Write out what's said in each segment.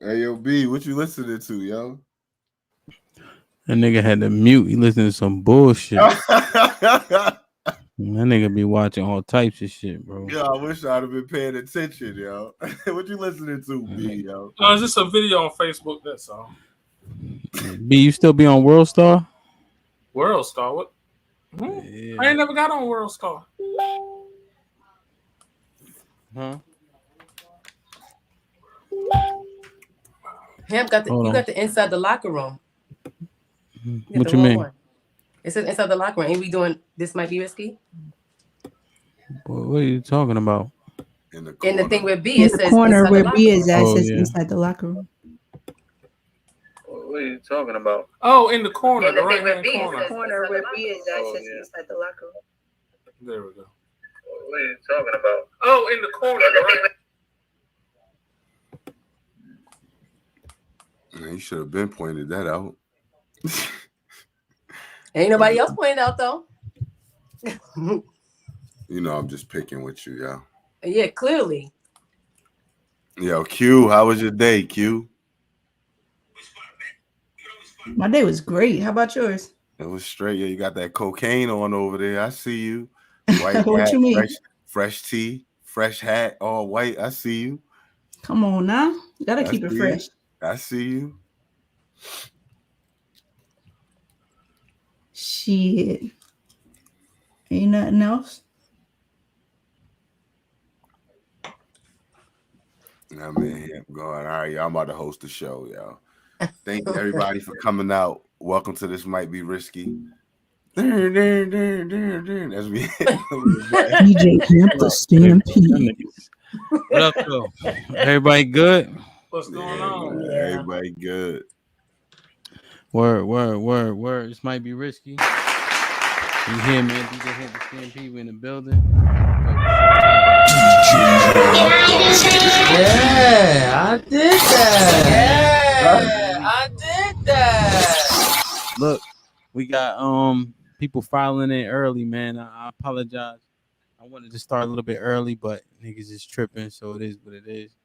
Hey, yo, B, what you listening to, yo? That nigga had to mute. He listening to some bullshit. That nigga be watching all types of shit, bro. Yeah, I wish I'd have been paying attention, yo. What you listening to, B, yo? No, it's just a video on Facebook. That's all. B, you still be on World Star? World Star. What? Yeah. I ain't never got on World Star. Huh? Him got the Hold you on. got the inside the locker room. You got What the you wrong mean? one. It says inside the locker room. Ain't we doing this might be risky? What are you talking about? In the In the corner. thing with B, In it the says corner inside where the locker B is room. at, Oh, says yeah. inside the locker room. What are you talking about? Oh, in the corner, In the the thing right with hand B, it corner. says Corner where B is at, Oh, says yeah. inside the locker room. There we go. What are you talking about? Oh, in the corner, the right. Man, you should have been pointed that out. Ain't nobody else pointed out though. You know, I'm just picking with you, yo. Yeah, clearly. Yo, Q, how was your day, Q? My day was great. How about yours? It was straight. Yeah, you got that cocaine on over there. I see you. White What hat, you mean? fresh tee, fresh hat, all white. I see you. Come on now. You gotta I keep it see fresh. you. I see you. Shit. Ain't nothing else. I'm in here going. All right, y'all. I'm about to host the show, y'all. Thank everybody for coming out. Welcome to This Might Be Risky. That's me. DJ Camp the Stampede. What up, though? Everybody good? What's going Yeah, on? man, Yeah. everybody good. Word. This might be risky. You hear, man? DJ hit the Stampede. We in the building. Yeah, I did that. I did that. Look, we got people filing in early, man. I apologize. I wanted to start a little bit early, but niggas is tripping, so it is what it is.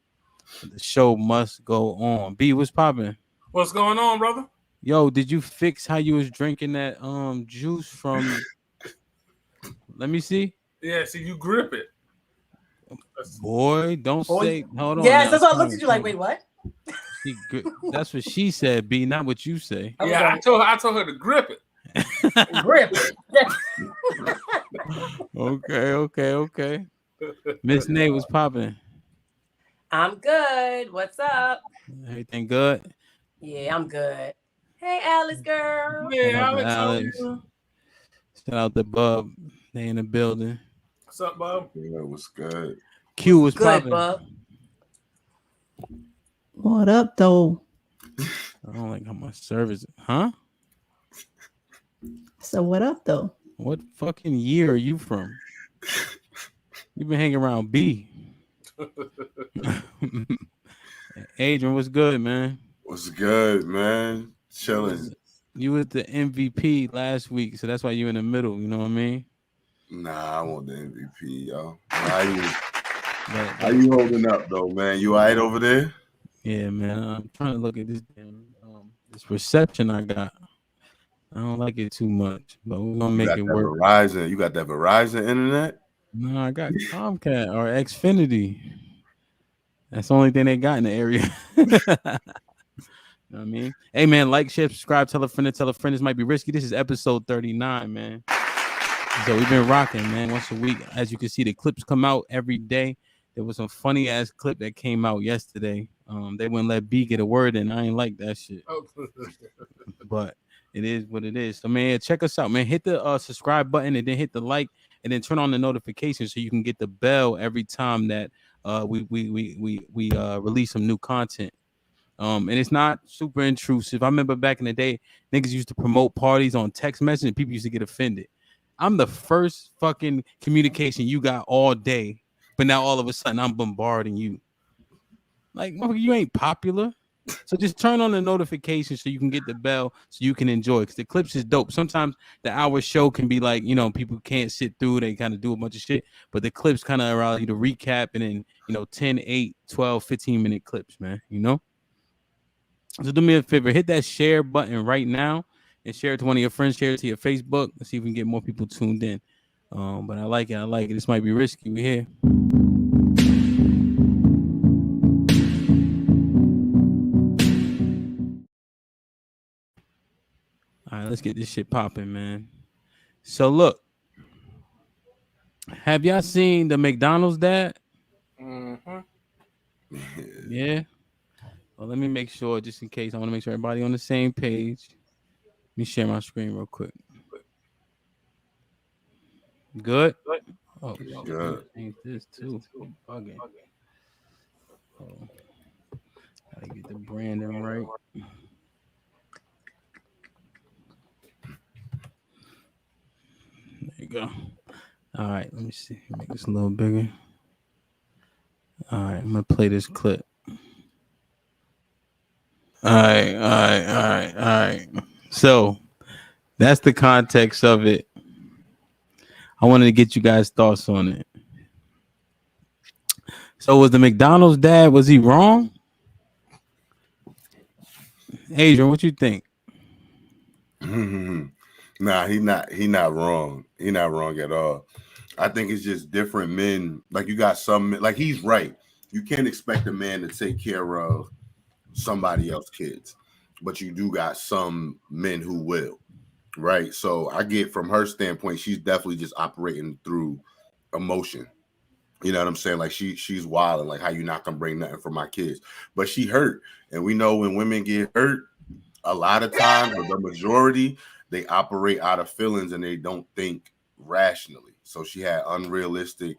But the show must go on. B, what's popping? What's going on, brother? Yo, did you fix how you was drinking that juice from? Let me see. Yeah, see, you grip it. Boy, don't Boy. say. Hold on. Yes, now. that's why I looked at you like, wait, what? That's what she said. B, not what you say. Yeah, I told her to grip it. Grip. Okay. Miss Nate was popping. I'm good. What's up? Everything good? Yeah, I'm good. Hey, Alice girl. Hey, Shout out to Alex, how are Alex. you? Shout out to Bub. They in the building. What's up, Bob? Yeah, what's good? Q was Good, popping. bub. What up, though? I don't like how much service. Huh? So what up, though? What fucking year are you from? You've been hanging around B. Adrian, what's good, man? What's good, man? Chilling. You was the MVP last week, so that's why you in the middle. You know what I mean? Nah, I want the MVP, yo. How you holding up, though, man? You all right over there? Yeah, man. I'm trying to look at this damn this reception I got. I don't like it too much, but we're gonna make it work. Verizon. You got that Verizon internet? No, I got Comcast or Xfinity. That's the only thing they got in the area. You know what I mean? Hey, man, like, share, subscribe, tell a friend. This might be risky. This is episode 39, man. So we've been rocking, man, once a week. As you can see, the clips come out every day. There was some funny ass clip that came out yesterday. They wouldn't let B get a word in. I ain't like that shit. But it is what it is. So, man, check us out, man. Hit the subscribe button and then hit the like and then turn on the notifications so you can get the bell every time that we release some new content. And it's not super intrusive. I remember back in the day, niggas used to promote parties on text message and people used to get offended. I'm the first fucking communication you got all day, but now all of a sudden I'm bombarding you. Like, you ain't popular. So just turn on the notifications so you can get the bell so you can enjoy it. Because the clips is dope. Sometimes the hour show can be like, people can't sit through. They kind of do a bunch of shit. But the clips kind of allow you to recap and then, 10, 8, 12, 15-minute clips, man. So do me a favor, hit that share button right now and share it to one of your friends. Share it to your Facebook. Let's see if we can get more people tuned in. But I like it. I like it. This might be risky. We here. All right, let's get this shit popping, man. So look, have y'all seen the McDonald's dad? Mm-hmm. Yeah. Well, let me make sure, just in case. I want to make sure everybody on the same page. Let me share my screen real quick. Good. Oh, shit. Good. Change this too. I'm bugging. Oh, gotta get the branding right. There you go. All right, let me see. Make this a little bigger. All right, I'm gonna play this clip. All right. So that's the context of it. I wanted to get you guys' thoughts on it. So was the McDonald's dad, was he wrong? Adrian, what you think? Nah, he not wrong. He not wrong at all. I think it's just different men. Like you got some like he's right. You can't expect a man to take care of somebody else's kids, but you do got some men who will, right? So I get from her standpoint, she's definitely just operating through emotion. You know what I'm saying? Like she's wild and like how you not gonna bring nothing for my kids, but she hurt, and we know when women get hurt, a lot of times, but the majority they operate out of feelings and they don't think rationally. So she had unrealistic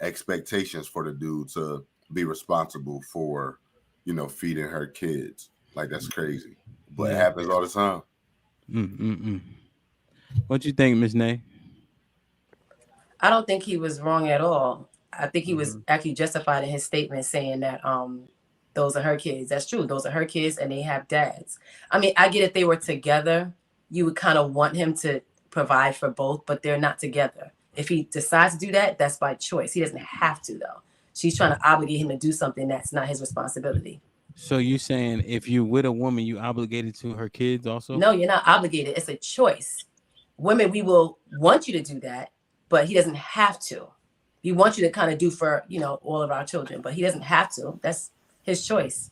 expectations for the dude to be responsible for, feeding her kids. Like that's crazy, but it happens all the time. What you think, Miss Nay? I don't think he was wrong at all. I think he was actually justified in his statement saying that those are her kids. That's true. Those are her kids and they have dads. I mean, I get if they were together, you would kind of want him to provide for both, but they're not together. If he decides to do that, that's by choice. He doesn't have to though. She's trying to obligate him to do something that's not his responsibility. So you saying if you with a woman, you obligated to her kids also? No, you're not obligated. It's a choice. Women, we will want you to do that, but he doesn't have to. We want you to kind of do for, all of our children, but he doesn't have to. That's his choice.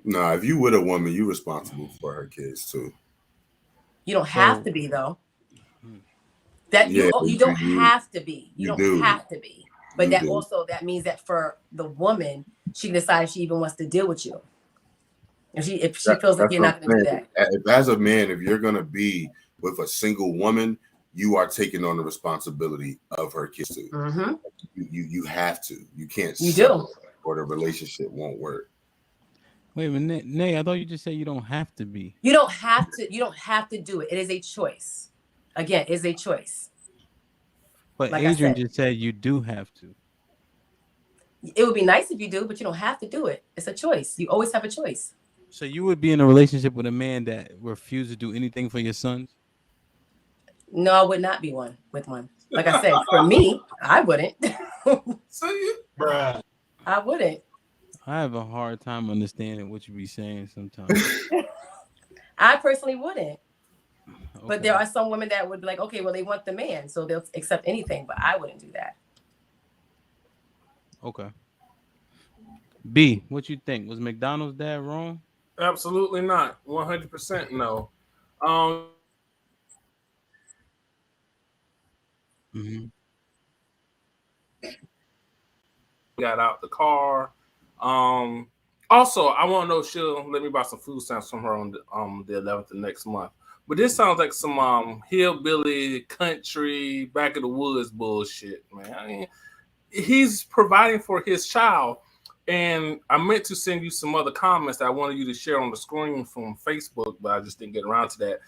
Nah, if you with a woman, you responsible for her kids too. You don't have to be though. That you don't have to be. You don't have to be. But that means that for the woman, she can decide if she even wants to deal with you. If she feels like you're not going to do that. If as a man, if you're gonna be with a single woman, you are taking on the responsibility of her kids too. Mm-hmm. You have to. You can't. You do. Or the relationship won't work. Wait a minute, Nay. I thought you just said you don't have to be. You don't have to. You don't have to do it. It is a choice. Again, it's a choice. But like Adrian just said you do have to. It would be nice if you do, but you don't have to do it. It's a choice. You always have a choice. So you would be in a relationship with a man that refused to do anything for your sons? No, I would not be with one. Like I said, for me, I wouldn't. Bruh. I wouldn't. I have a hard time understanding what you be saying sometimes. I personally wouldn't. Okay. But there are some women that would be like, okay, well, they want the man, so they'll accept anything, but I wouldn't do that. Okay. B, what you think? Was McDonald's dad wrong? Absolutely not. 100% no. Got out the car. Also, I want to know if she'll let me buy some food stamps from her on the 11th of next month. But this sounds like some hillbilly country back of the woods bullshit, man. I mean, he's providing for his child. And I meant to send you some other comments that I wanted you to share on the screen from Facebook, but I just didn't get around to that.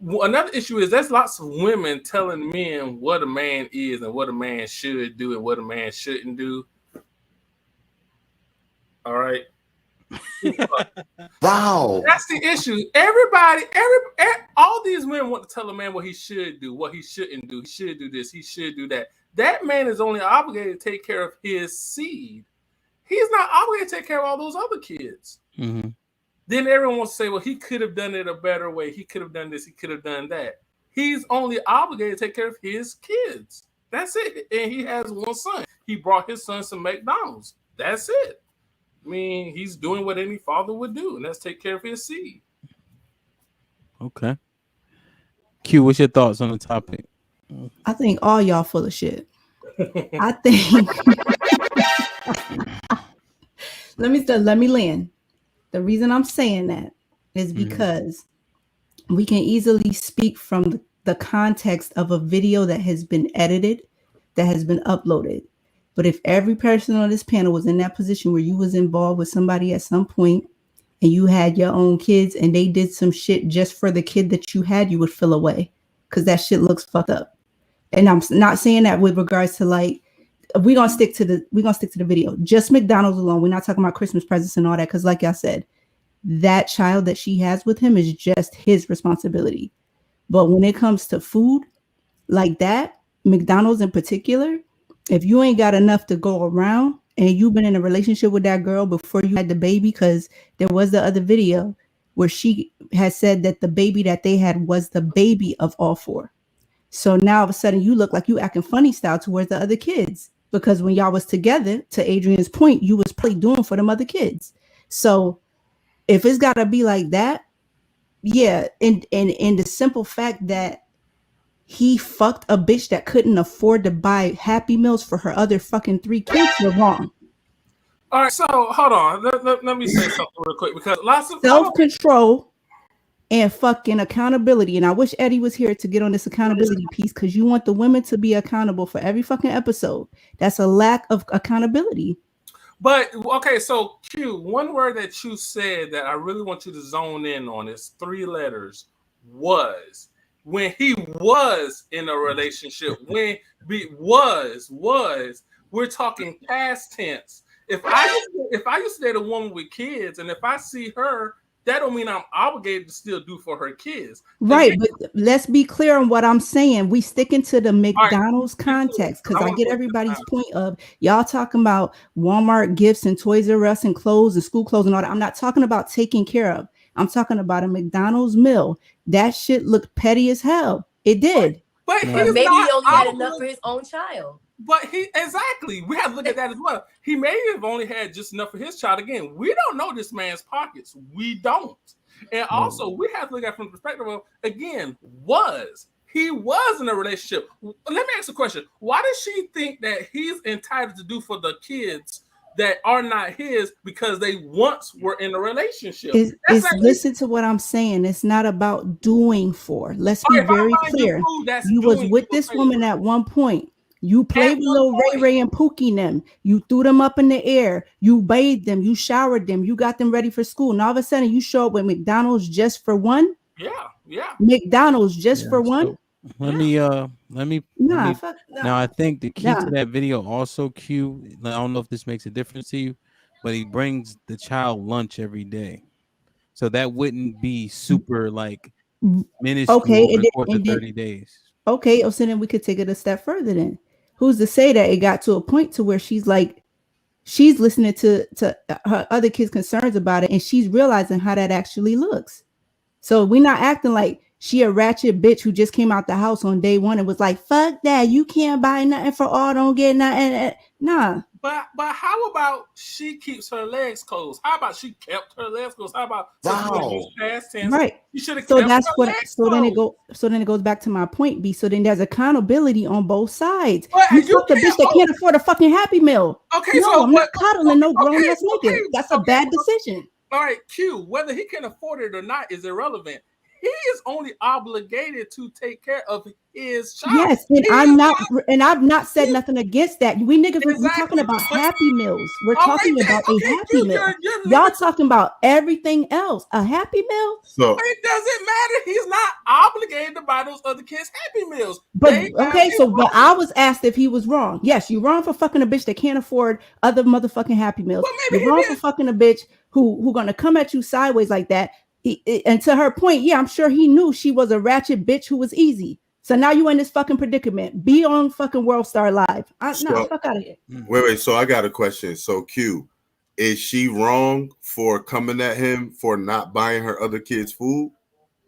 Another issue is there's lots of women telling men what a man is and what a man should do and what a man shouldn't do. All right. Wow. That's the issue. All these men want to tell a man what he should do, what he shouldn't do. He should do this. He should do that. That man is only obligated to take care of his seed. He's not obligated to take care of all those other kids. Mm-hmm. Then everyone will say, well, he could have done it a better way. He could have done this. He could have done that. He's only obligated to take care of his kids. That's it. And he has one son. He brought his son some McDonald's. That's it. I mean, he's doing what any father would do, and that's take care of his seed. Okay. Q, what's your thoughts on the topic? I think all y'all full of shit. I think let me land. The reason I'm saying that is because we can easily speak from the context of a video that has been edited, that has been uploaded. But if every person on this panel was in that position where you was involved with somebody at some point and you had your own kids and they did some shit just for the kid that you had, you would feel away because that shit looks fucked up. And I'm not saying that with regards to like, we're gonna stick to the video. Just McDonald's alone. We're not talking about Christmas presents and all that. Because like I said, that child that she has with him is just his responsibility. But when it comes to food like that, McDonald's in particular, if you ain't got enough to go around and you've been in a relationship with that girl before you had the baby, because there was the other video where she has said that the baby that they had was the baby of all four. So now all of a sudden you look like you acting funny style towards the other kids, because when y'all was together, to Adrian's point, you was probably doing for them other kids. So if it's got to be like that, yeah. And the simple fact that he fucked a bitch that couldn't afford to buy Happy Meals for her other fucking 3 kids, you're wrong. All right, so hold on. Let me say something real quick, because lots of self-control and fucking accountability. And I wish Eddie was here to get on this accountability piece, because you want the women to be accountable for every fucking episode. That's a lack of accountability. But okay, so Q, one word that you said that I really want you to zone in on is 3 letters. Was. When he was in a relationship, when we're talking past tense. If I used to date a woman with kids, and if I see her, that don't mean I'm obligated to still do for her kids. Right, but let's be clear on what I'm saying. We sticking to the McDonald's context, because I get everybody's point of y'all talking about Walmart gifts and Toys R Us and clothes and school clothes and all that. I'm not talking about taking care of. I'm talking about a McDonald's meal. That shit looked petty as hell. It did. But maybe he only had enough for his own child. But exactly. We have to look at that as well. He may have only had just enough for his child. Again, we don't know this man's pockets. We don't. And also, we have to look at it from the perspective of, again, he was in a relationship. Let me ask a question. Why does she think that he's entitled to do for the kids that are not his because they once were in a relationship? Listen to what I'm saying. It's not about doing for. Let's be very clear. You was with this woman at one point. You played with little Ray Ray and Pookie and them. You threw them up in the air. You bathed them. You showered them. You got them ready for school. And all of a sudden, you show up with McDonald's just for one. Yeah. McDonald's just for one. Let me. Now I think the key to that video also, Q. I don't know if this makes a difference to you, but he brings the child lunch every day, so that wouldn't be super like minuscule for 30 days. Okay, so then we could take it a step further. Then who's to say that it got to a point to where she's listening to her other kids' concerns about it, and she's realizing how that actually looks. So we're not acting like she a ratchet bitch who just came out the house on day one and was like, fuck that, you can't buy nothing for all, don't get nothing. Nah. But how about she keeps her legs closed? How about she kept her legs closed? How about past tense? Right. She should have so kept that's her what legs so closed. then it goes back to my point, B. So then there's accountability on both sides. But you fucked a bitch that can't afford a fucking Happy Meal. Okay, no, so I'm not coddling no grown ass nigga. That's a bad decision. All right, Q, whether he can afford it or not is irrelevant. He is only obligated to take care of his child. Yes, and I've not said nothing against that. We niggas, we're talking about Happy Meals. We're talking about a Happy Meal. Y'all talking about everything else. A Happy Meal? So it doesn't matter. He's not obligated to buy those other kids Happy Meals. But I was asked if he was wrong. Yes, you're wrong for fucking a bitch that can't afford other motherfucking Happy Meals. You're wrong for fucking a bitch who gonna come at you sideways like that. And to her point, yeah, I'm sure he knew she was a ratchet bitch who was easy. So now you in this fucking predicament. Be on fucking World Star Live. Fuck out of here. Wait. So I got a question. So Q, Is she wrong for coming at him for not buying her other kids food?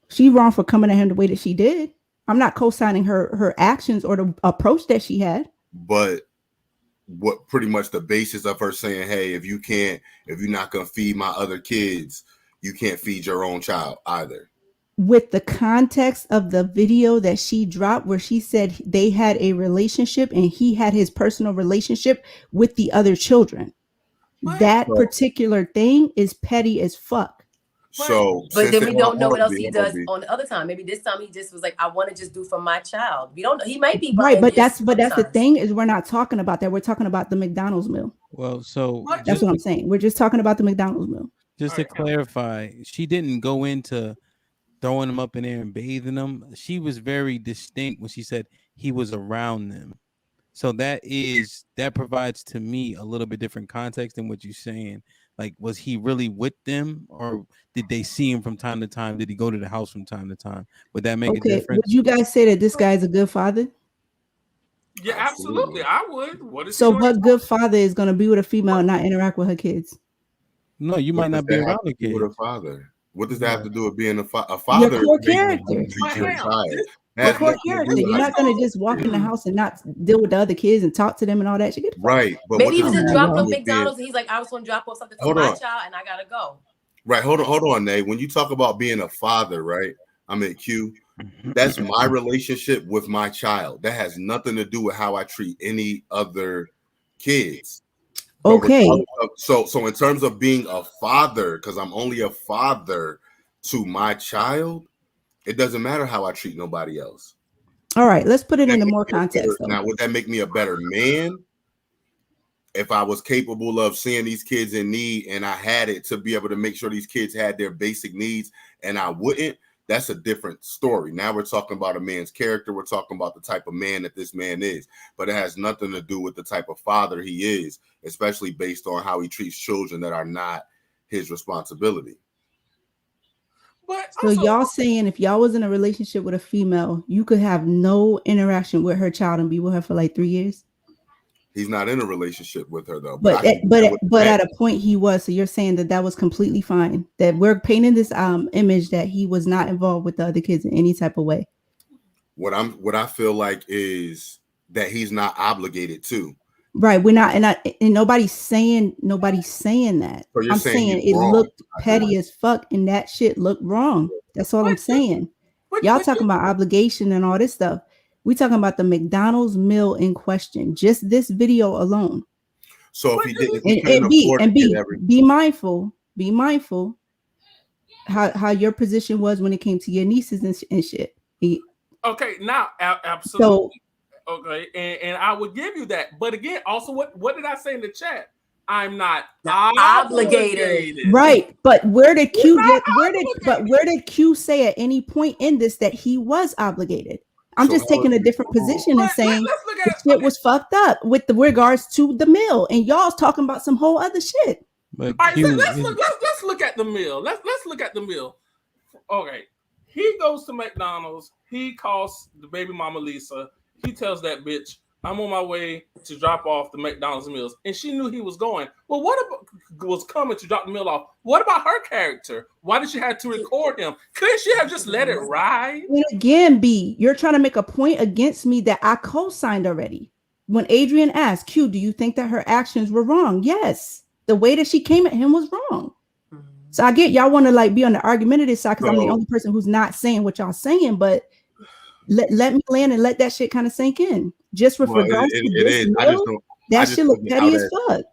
She wrong for coming at him the way that she did. I'm not co-signing her actions or the approach that she had. But what pretty much the basis of her saying, hey, if you're not gonna feed my other kids, you can't feed your own child either. With the context of the video that she dropped where she said they had a relationship and he had his personal relationship with the other children. That particular thing is petty as fuck. So, but then we don't know what else he does on the other time. Maybe this time he just was like, I want to just do for my child. We don't know. He might be right, but that's the thing is we're not talking about that. We're talking about the McDonald's meal. Well, so that's what I'm saying. We're just talking about the McDonald's meal. Just to clarify, she didn't go into throwing them up in there and bathing them. She was very distinct when she said he was around them. So that provides to me a little bit different context than what you're saying. Like, was he really with them, or did they see him from time to time? Did he go to the house from time to time? Would that make a difference? Would you guys say that this guy is a good father? Yeah, absolutely. I would. What good father is going to be with a female and not interact with her kids? No, you might not be around the kid. With a father. What does that have to do with being a father? Your core character. Your core character. You're not going to just walk in the house and not deal with the other kids and talk to them and all that shit. Right. But maybe he was just dropping off McDonald's and he's like, I was going to drop off something for my child and I got to go. Right. Hold on, Nate. When you talk about being a father, right? I'm at Q. That's my relationship with my child. That has nothing to do with how I treat any other kids. Okay. So in terms of being a father, because I'm only a father to my child, it doesn't matter how I treat nobody else. All right, let's put it into more context. Now, would that make me a better man? If I was capable of seeing these kids in need and I had it to be able to make sure these kids had their basic needs and I wouldn't, that's a different story. Now we're talking about a man's character. We're talking about the type of man that this man is, but it has nothing to do with the type of father he is, especially based on how he treats children that are not his responsibility. But so y'all saying if y'all was in a relationship with a female, you could have no interaction with her child and be with her for like 3 years? He's not in a relationship with her though. But at a point he was. So you're saying that was completely fine. That we're painting this image that he was not involved with the other kids in any type of way. What I feel like is that he's not obligated to. Right. We're not, and nobody's saying that. So I'm saying it looked petty as fuck, and that shit looked wrong. That's all I'm saying. Y'all talking about obligation and all this stuff. We talking about the McDonald's meal in question. Just this video alone. So if he didn't, be mindful how your position was when it came to your nieces and shit. Okay, now absolutely. Okay, and I would give you that. But again, also what did I say in the chat? I'm not obligated. Right. But where did Q Q say at any point in this that he was obligated? I'm just taking a different position and saying the shit was fucked up with the regards to the meal, and y'all's talking about some whole other shit. All right, so let's look at the meal. Let's look at the meal. Okay, he goes to McDonald's. He calls the baby mama Lisa. He tells that bitch, I'm on my way to drop off the McDonald's meals. And she knew he was going. Well, what about was coming to drop the meal off? What about her character? Why did she have to record him? Couldn't she have just let it ride? And again, B, you're trying to make a point against me that I co-signed already. When Adrian asked, Q, do you think that her actions were wrong? Yes. The way that she came at him was wrong. So I get y'all want to be on the argumentative side because I'm the only person who's not saying what y'all saying, but let me land and let that shit kind of sink in. Just with regards to this meal, that shit look petty as fuck.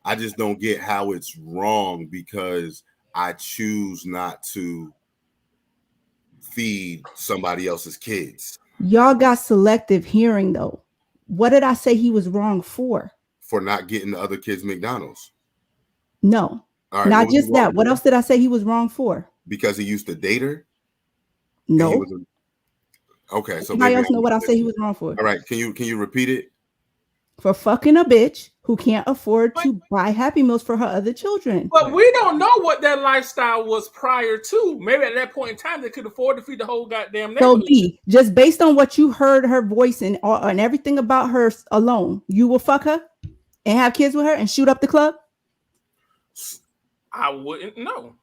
I just don't get how it's wrong because I choose not to feed somebody else's kids. Y'all got selective hearing though. What did I say he was wrong for? For not getting the other kids McDonald's. No. All right, not just that. What else did I say he was wrong for? Because he used to date her? No. Okay, so anybody else know what I say he was wrong for? All right, can you repeat it? For fucking a bitch who can't afford to buy Happy Meals for her other children. But we don't know what their lifestyle was prior to. Maybe at that point in time they could afford to feed the whole goddamn neighborhood. So B, just based on what you heard her voice and everything about her alone, you will fuck her and have kids with her and shoot up the club? I wouldn't know.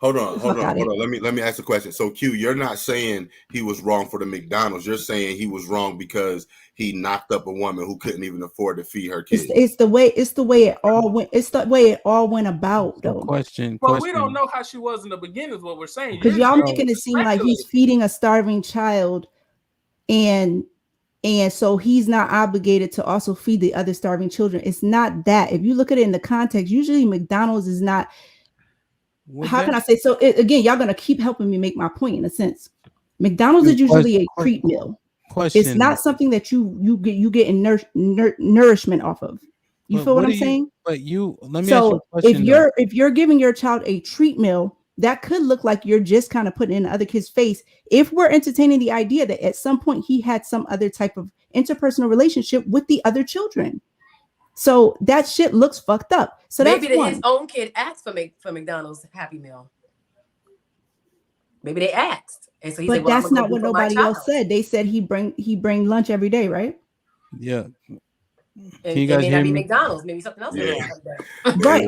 Hold on. Let me ask a question. So Q, you're not saying he was wrong for the McDonald's. You're saying he was wrong because he knocked up a woman who couldn't even afford to feed her kids. It's the way it all went. It's the way it all went about, though. Question. But we don't know how she was in the beginning. Is what we're saying. Because y'all making it seem like he's feeding a starving child, and so he's not obligated to also feed the other starving children. It's not that. If you look at it in the context, usually McDonald's is not. How can I say so? Again, y'all gonna keep helping me make my point in a sense. McDonald's is usually a treat meal. It's not something that you get in nourishment off of. You feel what I'm saying? But let me ask you a question. If you're giving your child a treat meal, that could look like you're just kind of putting in the other kid's face. If we're entertaining the idea that at some point he had some other type of interpersonal relationship with the other children. So that shit looks fucked up. So maybe that's his own kid asked for McDonald's Happy Meal. Maybe they asked, and so he said, "Well, that's not what nobody else said. They said he bring lunch every day, right?" Yeah. And it may not be McDonald's, maybe something else. Yeah. Right.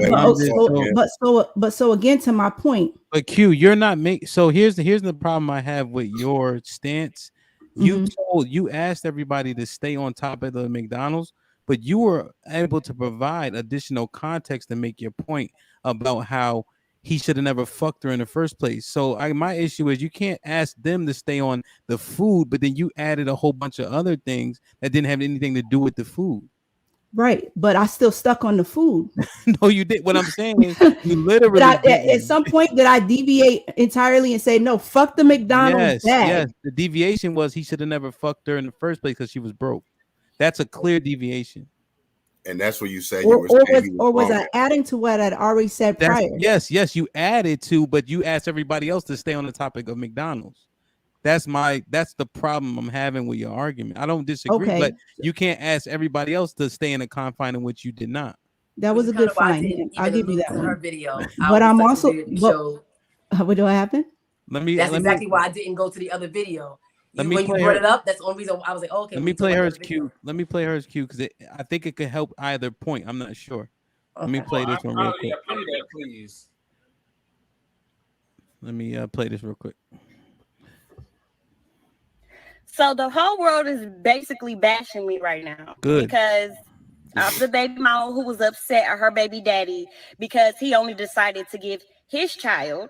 But so again, to my point. But Q, you're not so here's the problem I have with your stance. You asked everybody to stay on top of the McDonald's, but you were able to provide additional context to make your point about how he should have never fucked her in the first place. So my issue is you can't ask them to stay on the food, but then you added a whole bunch of other things that didn't have anything to do with the food. Right, but I still stuck on the food. No, you did. What I'm saying is, you literally at some point did I deviate entirely and say no? Fuck the McDonald's. Yes. The deviation was he should have never fucked her in the first place because she was broke. That's a clear deviation. And that's what you said. Was I adding to what I'd already said prior? Yes, you added to, but you asked everybody else to stay on the topic of McDonald's. That's the problem I'm having with your argument. I don't disagree, but you can't ask everybody else to stay in the confine in which you did not. That was a good find. I'll give you that one. Her video, but I'm also. What do I happen? That's exactly why I didn't go to the other video. When you brought it up, that's the only reason I was like, okay. Let me play her as cute. Let me play her as cute because I think it could help either point. I'm not sure. Let me play this one real quick. Yeah, play that, please. Let me play this real quick. So the whole world is basically bashing me right now. Good. Because of the baby mama who was upset at her baby daddy because he only decided to give his child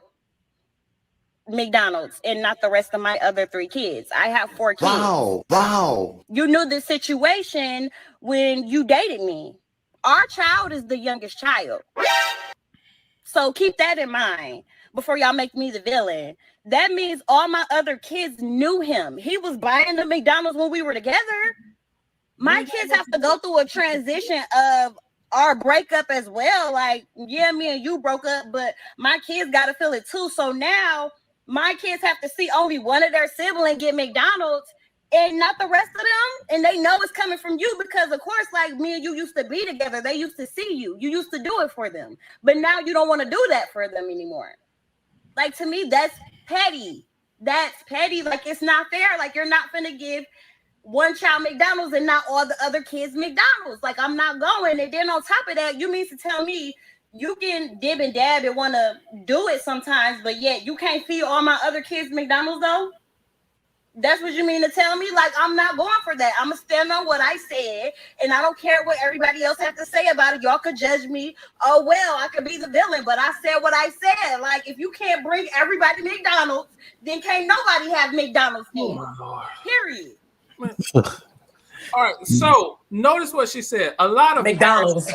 McDonald's and not the rest of my other 3 kids. I have 4 kids. Wow. You knew the situation when you dated me. Our child is the youngest child. So keep that in mind before y'all make me the villain. That means all my other kids knew him. He was buying the McDonald's when we were together. My kids have to go through a transition of our breakup as well. Like, yeah, me and you broke up, but my kids got to feel it too. So now my kids have to see only one of their siblings get McDonald's and not the rest of them. And they know it's coming from you because, of course, like me and you used to be together. They used to see you. You used to do it for them. But now you don't want to do that for them anymore. Like, to me, that's petty. That's petty. Like, it's not fair. Like, you're not going to give one child McDonald's and not all the other kids McDonald's. Like, I'm not going. And then on top of that, you mean to tell me you can dib and dab and want to do it sometimes, but yet you can't feed all my other kids McDonald's, though? That's what you mean to tell me? Like, I'm not going for that. I'm going to stand on what I said, and I don't care what everybody else has to say about it. Y'all could judge me. Oh, well, I could be the villain, but I said what I said. Like, if you can't bring everybody McDonald's, then can't nobody have McDonald's here. Period. All right, so notice what she said. A lot of McDonald's.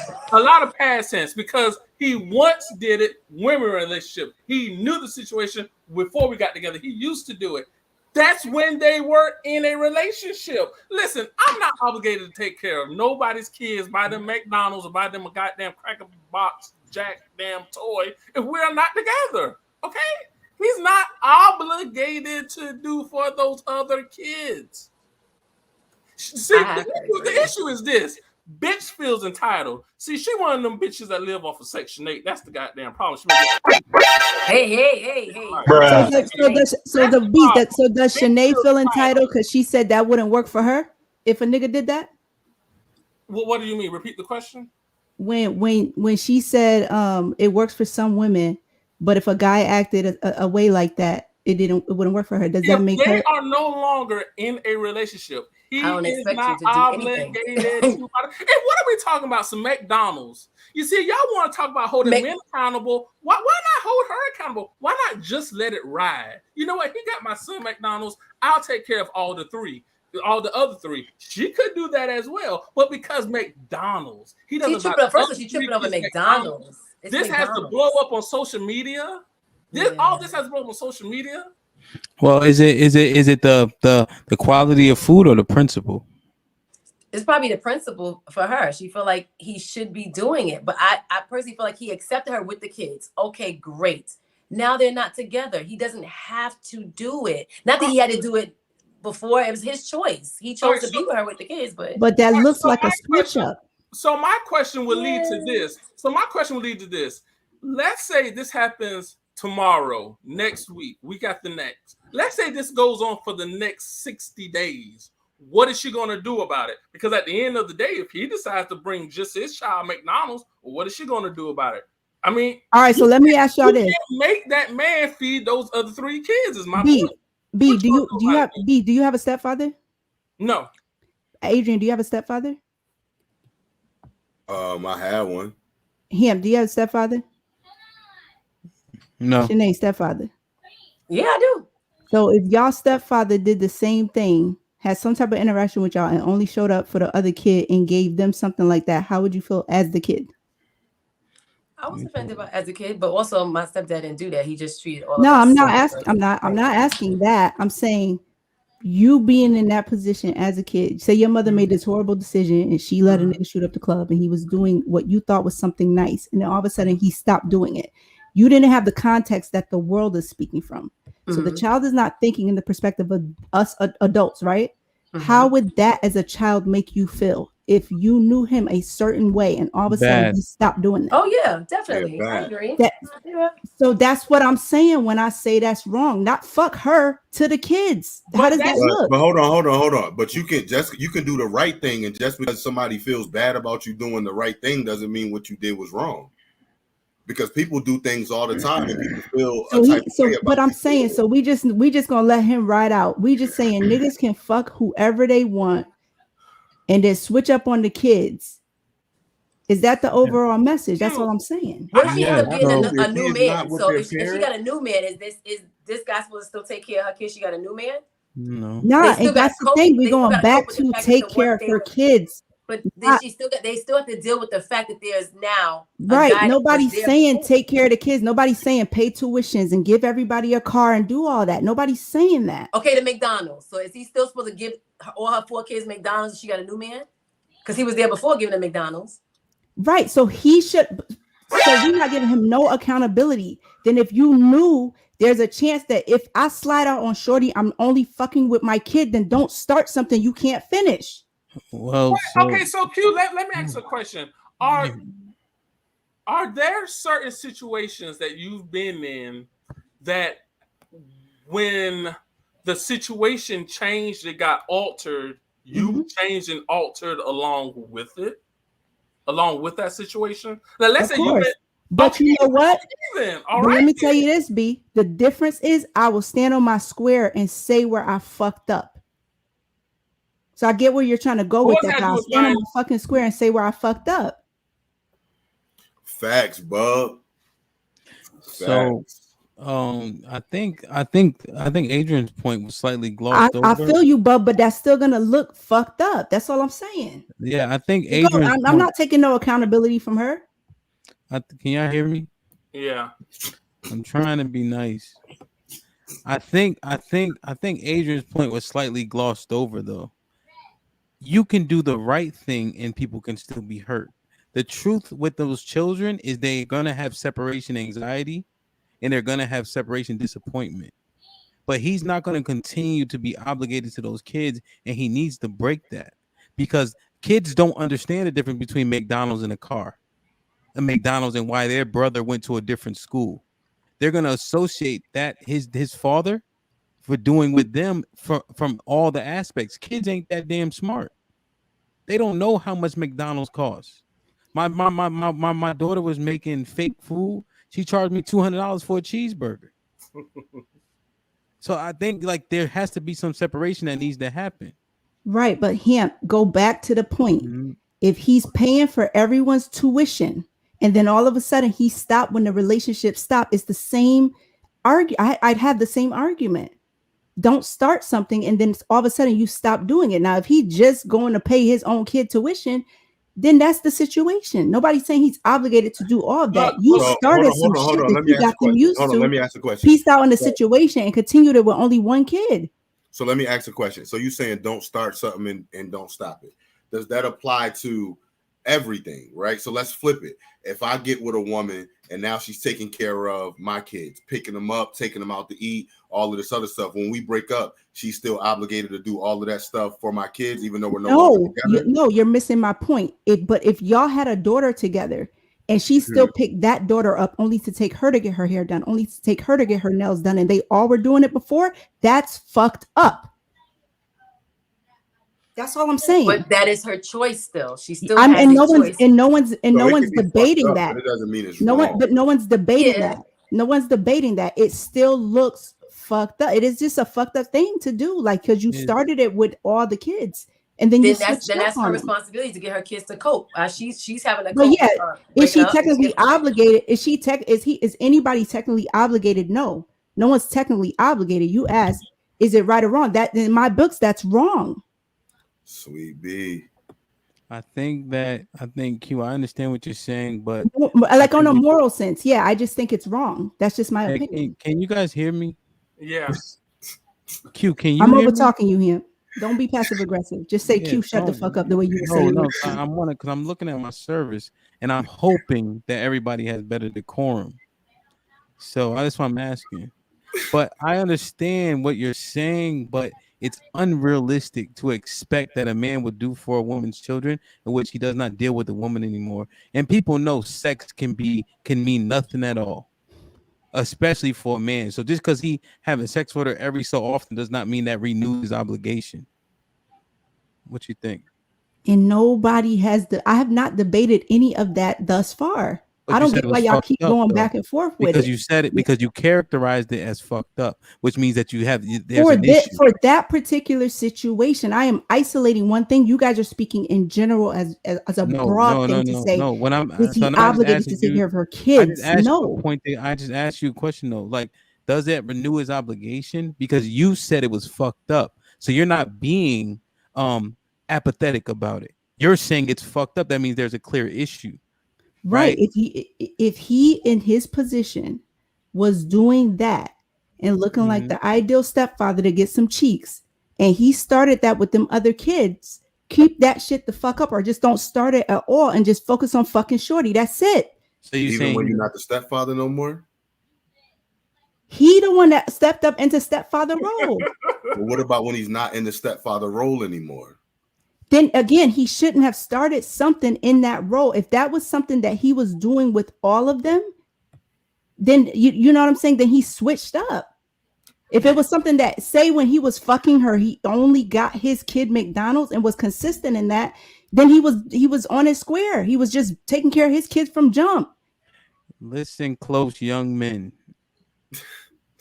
Past tense, because he once did it when we were in a relationship. He knew the situation before we got together. He used to do it. That's when they were in a relationship. Listen, I'm not obligated to take care of nobody's kids, buy them McDonald's or buy them a goddamn cracker box, jack damn toy if we're not together. Okay? He's not obligated to do for those other kids. See, the issue is this. Bitch feels entitled. See, she one of them bitches that live off of Section 8. That's the goddamn problem. Hey. So does Shanae feel entitled because she said that wouldn't work for her if a nigga did that? Well, what do you mean? Repeat the question. when she said it works for some women, but if a guy acted a way like that, it wouldn't work for her. Does that make they her? are no longer in a relationship, he I don't is expect not you to do anything. obligated to. And what are we talking about? Some McDonald's. You see, y'all want to talk about holding men accountable. Why not hold her accountable? Why not just let it ride? You know what? He got my son McDonald's. I'll take care of all the other three. She could do that as well, but because McDonald's, he doesn't. She tripping over McDonald's. This has to blow up on social media. All this has to blow up on social media. Well, is it the quality of food or the principle? It's probably the principle for her. She feel like he should be doing it, but I personally feel like he accepted her with the kids. Okay, great. Now they're not together. He doesn't have to do it. Not that he had to do it before. It was his choice. He chose to be with her with the kids, but that looks like a switch up. So my question would lead to this. Let's say this happens tomorrow, next week after next. Let's say this goes on for the next 60 days. What is she going to do about it? Because at the end of the day, if he decides to bring just his child McDonald's, what is she going to do about it? I mean, all right. So let me ask y'all this: make that man feed those other 3 kids. Is my point. Do you have a stepfather? No. Adrian, do you have a stepfather? I have one. Him, do you have a stepfather? No. Shanae, stepfather. Yeah, I do. So if y'all stepfather did the same thing, had some type of interaction with y'all and only showed up for the other kid and gave them something like that, how would you feel as the kid? I was offended as a kid, but also my stepdad didn't do that. He just treated all. No, I'm not asking. I'm not asking that. I'm saying you being in that position as a kid. Say your mother made this horrible decision and she let a nigga shoot up the club and he was doing what you thought was something nice, and then all of a sudden he stopped doing it. You didn't have the context that the world is speaking from. So the child is not thinking in the perspective of us adults, right? How would that as a child make you feel if you knew him a certain way and all of a sudden he stopped doing that? Oh yeah, definitely. I agree. So that's what I'm saying when I say that's wrong. Not fuck her to the kids. How does that look? But hold on. But you can do the right thing, and just because somebody feels bad about you doing the right thing doesn't mean what you did was wrong. Because people do things all the time and people feel but I'm saying, so we just gonna let him ride out. We just saying niggas can fuck whoever they want and then switch up on the kids. Is that the overall message? That's all I'm saying. What if she ends up getting a new man? So if she got a new man, is this guy supposed to still take care of her kids? She got a new man? No. And that's the thing. We're going back to take care of her kids. But then they still have to deal with the fact that there's now Nobody's saying take care of the kids. Nobody's saying pay tuitions and give everybody a car and do all that. Nobody's saying that. Okay, the McDonald's. So is he still supposed to give all her 4 kids McDonald's and she got a new man? Because he was there before giving them McDonald's. Right. So he should. So we're not giving him no accountability. Then if you knew there's a chance that if I slide out on Shorty, I'm only fucking with my kid, then don't start something you can't finish. Well, so Q, let me ask a question. Are there certain situations that you've been in that when the situation changed, it got altered, you changed and altered along with it? Along with that situation? Now, let's say you've been, but you know what? Let me tell you this, B. The difference is I will stand on my square and say where I fucked up. So I get where you're trying to go with that. I'll stand on my fucking square and say where I fucked up. Facts, bub. So, I think Adrian's point was slightly glossed over. I feel you, bub, but that's still gonna look fucked up. That's all I'm saying. Yeah, I think Adrian. I'm not taking no accountability from her. Can y'all hear me? Yeah. I'm trying to be nice. I think Adrian's point was slightly glossed over though. You can do the right thing and people can still be hurt. The truth with those children is they're gonna have separation anxiety and they're gonna have separation disappointment. But he's not gonna continue to be obligated to those kids, and he needs to break that because kids don't understand the difference between McDonald's and a car. A McDonald's and why their brother went to a different school. They're gonna associate that his father for doing with them from all the aspects. Kids ain't that damn smart. They don't know how much McDonald's costs. My daughter was making fake food. She charged me $200 for a cheeseburger. So I think like there has to be some separation that needs to happen. Right, but him, go back to the point. Mm-hmm. If he's paying for everyone's tuition and then all of a sudden he stopped when the relationship stopped, it's the same I'd have the same argument. Don't start something and then all of a sudden you stop doing it. Now, if he just going to pay his own kid tuition, then that's the situation. Nobody's saying he's obligated to do all of that. You started some shit that you got them used to. Let me ask a question. Peace out in the situation and continued it with only one kid. So let me ask a question. So you saying don't start something and don't stop it. Does that apply to everything, right? So let's flip it. If I get with a woman and now she's taking care of my kids, picking them up, taking them out to eat, all of this other stuff. When we break up, she's still obligated to do all of that stuff for my kids, even though we're no longer together. No, you're missing my point. But if y'all had a daughter together and she still picked that daughter up only to take her to get her hair done, only to take her to get her nails done, and they all were doing it before, that's fucked up. That's all I'm saying. But that is her choice still. She still has a choice. No one's debating that. But it doesn't mean it's wrong. No one's debating that. No one's debating that. It still looks fucked up. It is just a fucked up thing to do, like, because you started it with all the kids, and then that's her responsibility to get her kids to cope. She's having to cope. But yeah, is she technically obligated? Is anybody technically obligated? No, no one's technically obligated. You ask, is it right or wrong? That in my books, that's wrong. Sweet B. I think Q, I understand what you're saying, but like on a moral sense, yeah, I just think it's wrong. That's just my opinion. Can you guys hear me? Yeah. Q, can you? I'm over talking you here. Don't be passive aggressive. Just say Q, shut the fuck up the way you were saying. No, because I'm looking at my service and I'm hoping that everybody has better decorum. So that's why I'm asking. But I understand what you're saying, but it's unrealistic to expect that a man would do for a woman's children in which he does not deal with the woman anymore. And people know sex can mean nothing at all, especially for a man. So just because he having sex with her every so often does not mean that renews his obligation. What you think? And nobody I have not debated any of that thus far. But I don't get why y'all keep going back and forth with it. Because you said it, because you characterized it as fucked up, which means that you have for that particular situation. I am isolating one thing. You guys are speaking in general as a broad thing to say. No, when is he obligated to take care of her kids? I just asked you a question though. Like, does that renew his obligation? Because you said it was fucked up, so you're not being apathetic about it. You're saying it's fucked up. That means there's a clear issue. Right. If he in his position was doing that and looking like the ideal stepfather to get some cheeks, and he started that with them other kids, keep that shit the fuck up, or just don't start it at all and just focus on fucking shorty. That's it. So you saying when you're not the stepfather no more? He the one that stepped up into stepfather role. But what about when he's not in the stepfather role anymore? Then again, he shouldn't have started something in that role. If that was something that he was doing with all of them, then you know what I'm saying? Then he switched up. If it was something that, say, when he was fucking her, he only got his kid McDonald's and was consistent in that, then he was on his square. He was just taking care of his kids from jump. Listen close, young men.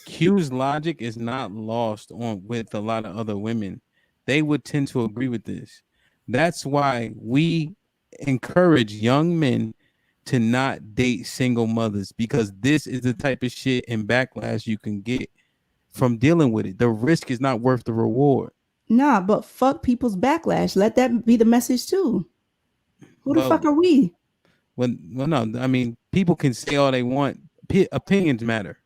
Q's logic is not lost with a lot of other women. They would tend to agree with this. That's why we encourage young men to not date single mothers, because this is the type of shit and backlash you can get from dealing with it. The risk is not worth the reward. Nah, but fuck people's backlash. Let that be the message too. Who the fuck are we? Well, no, I mean, people can say all they want. Opinions matter.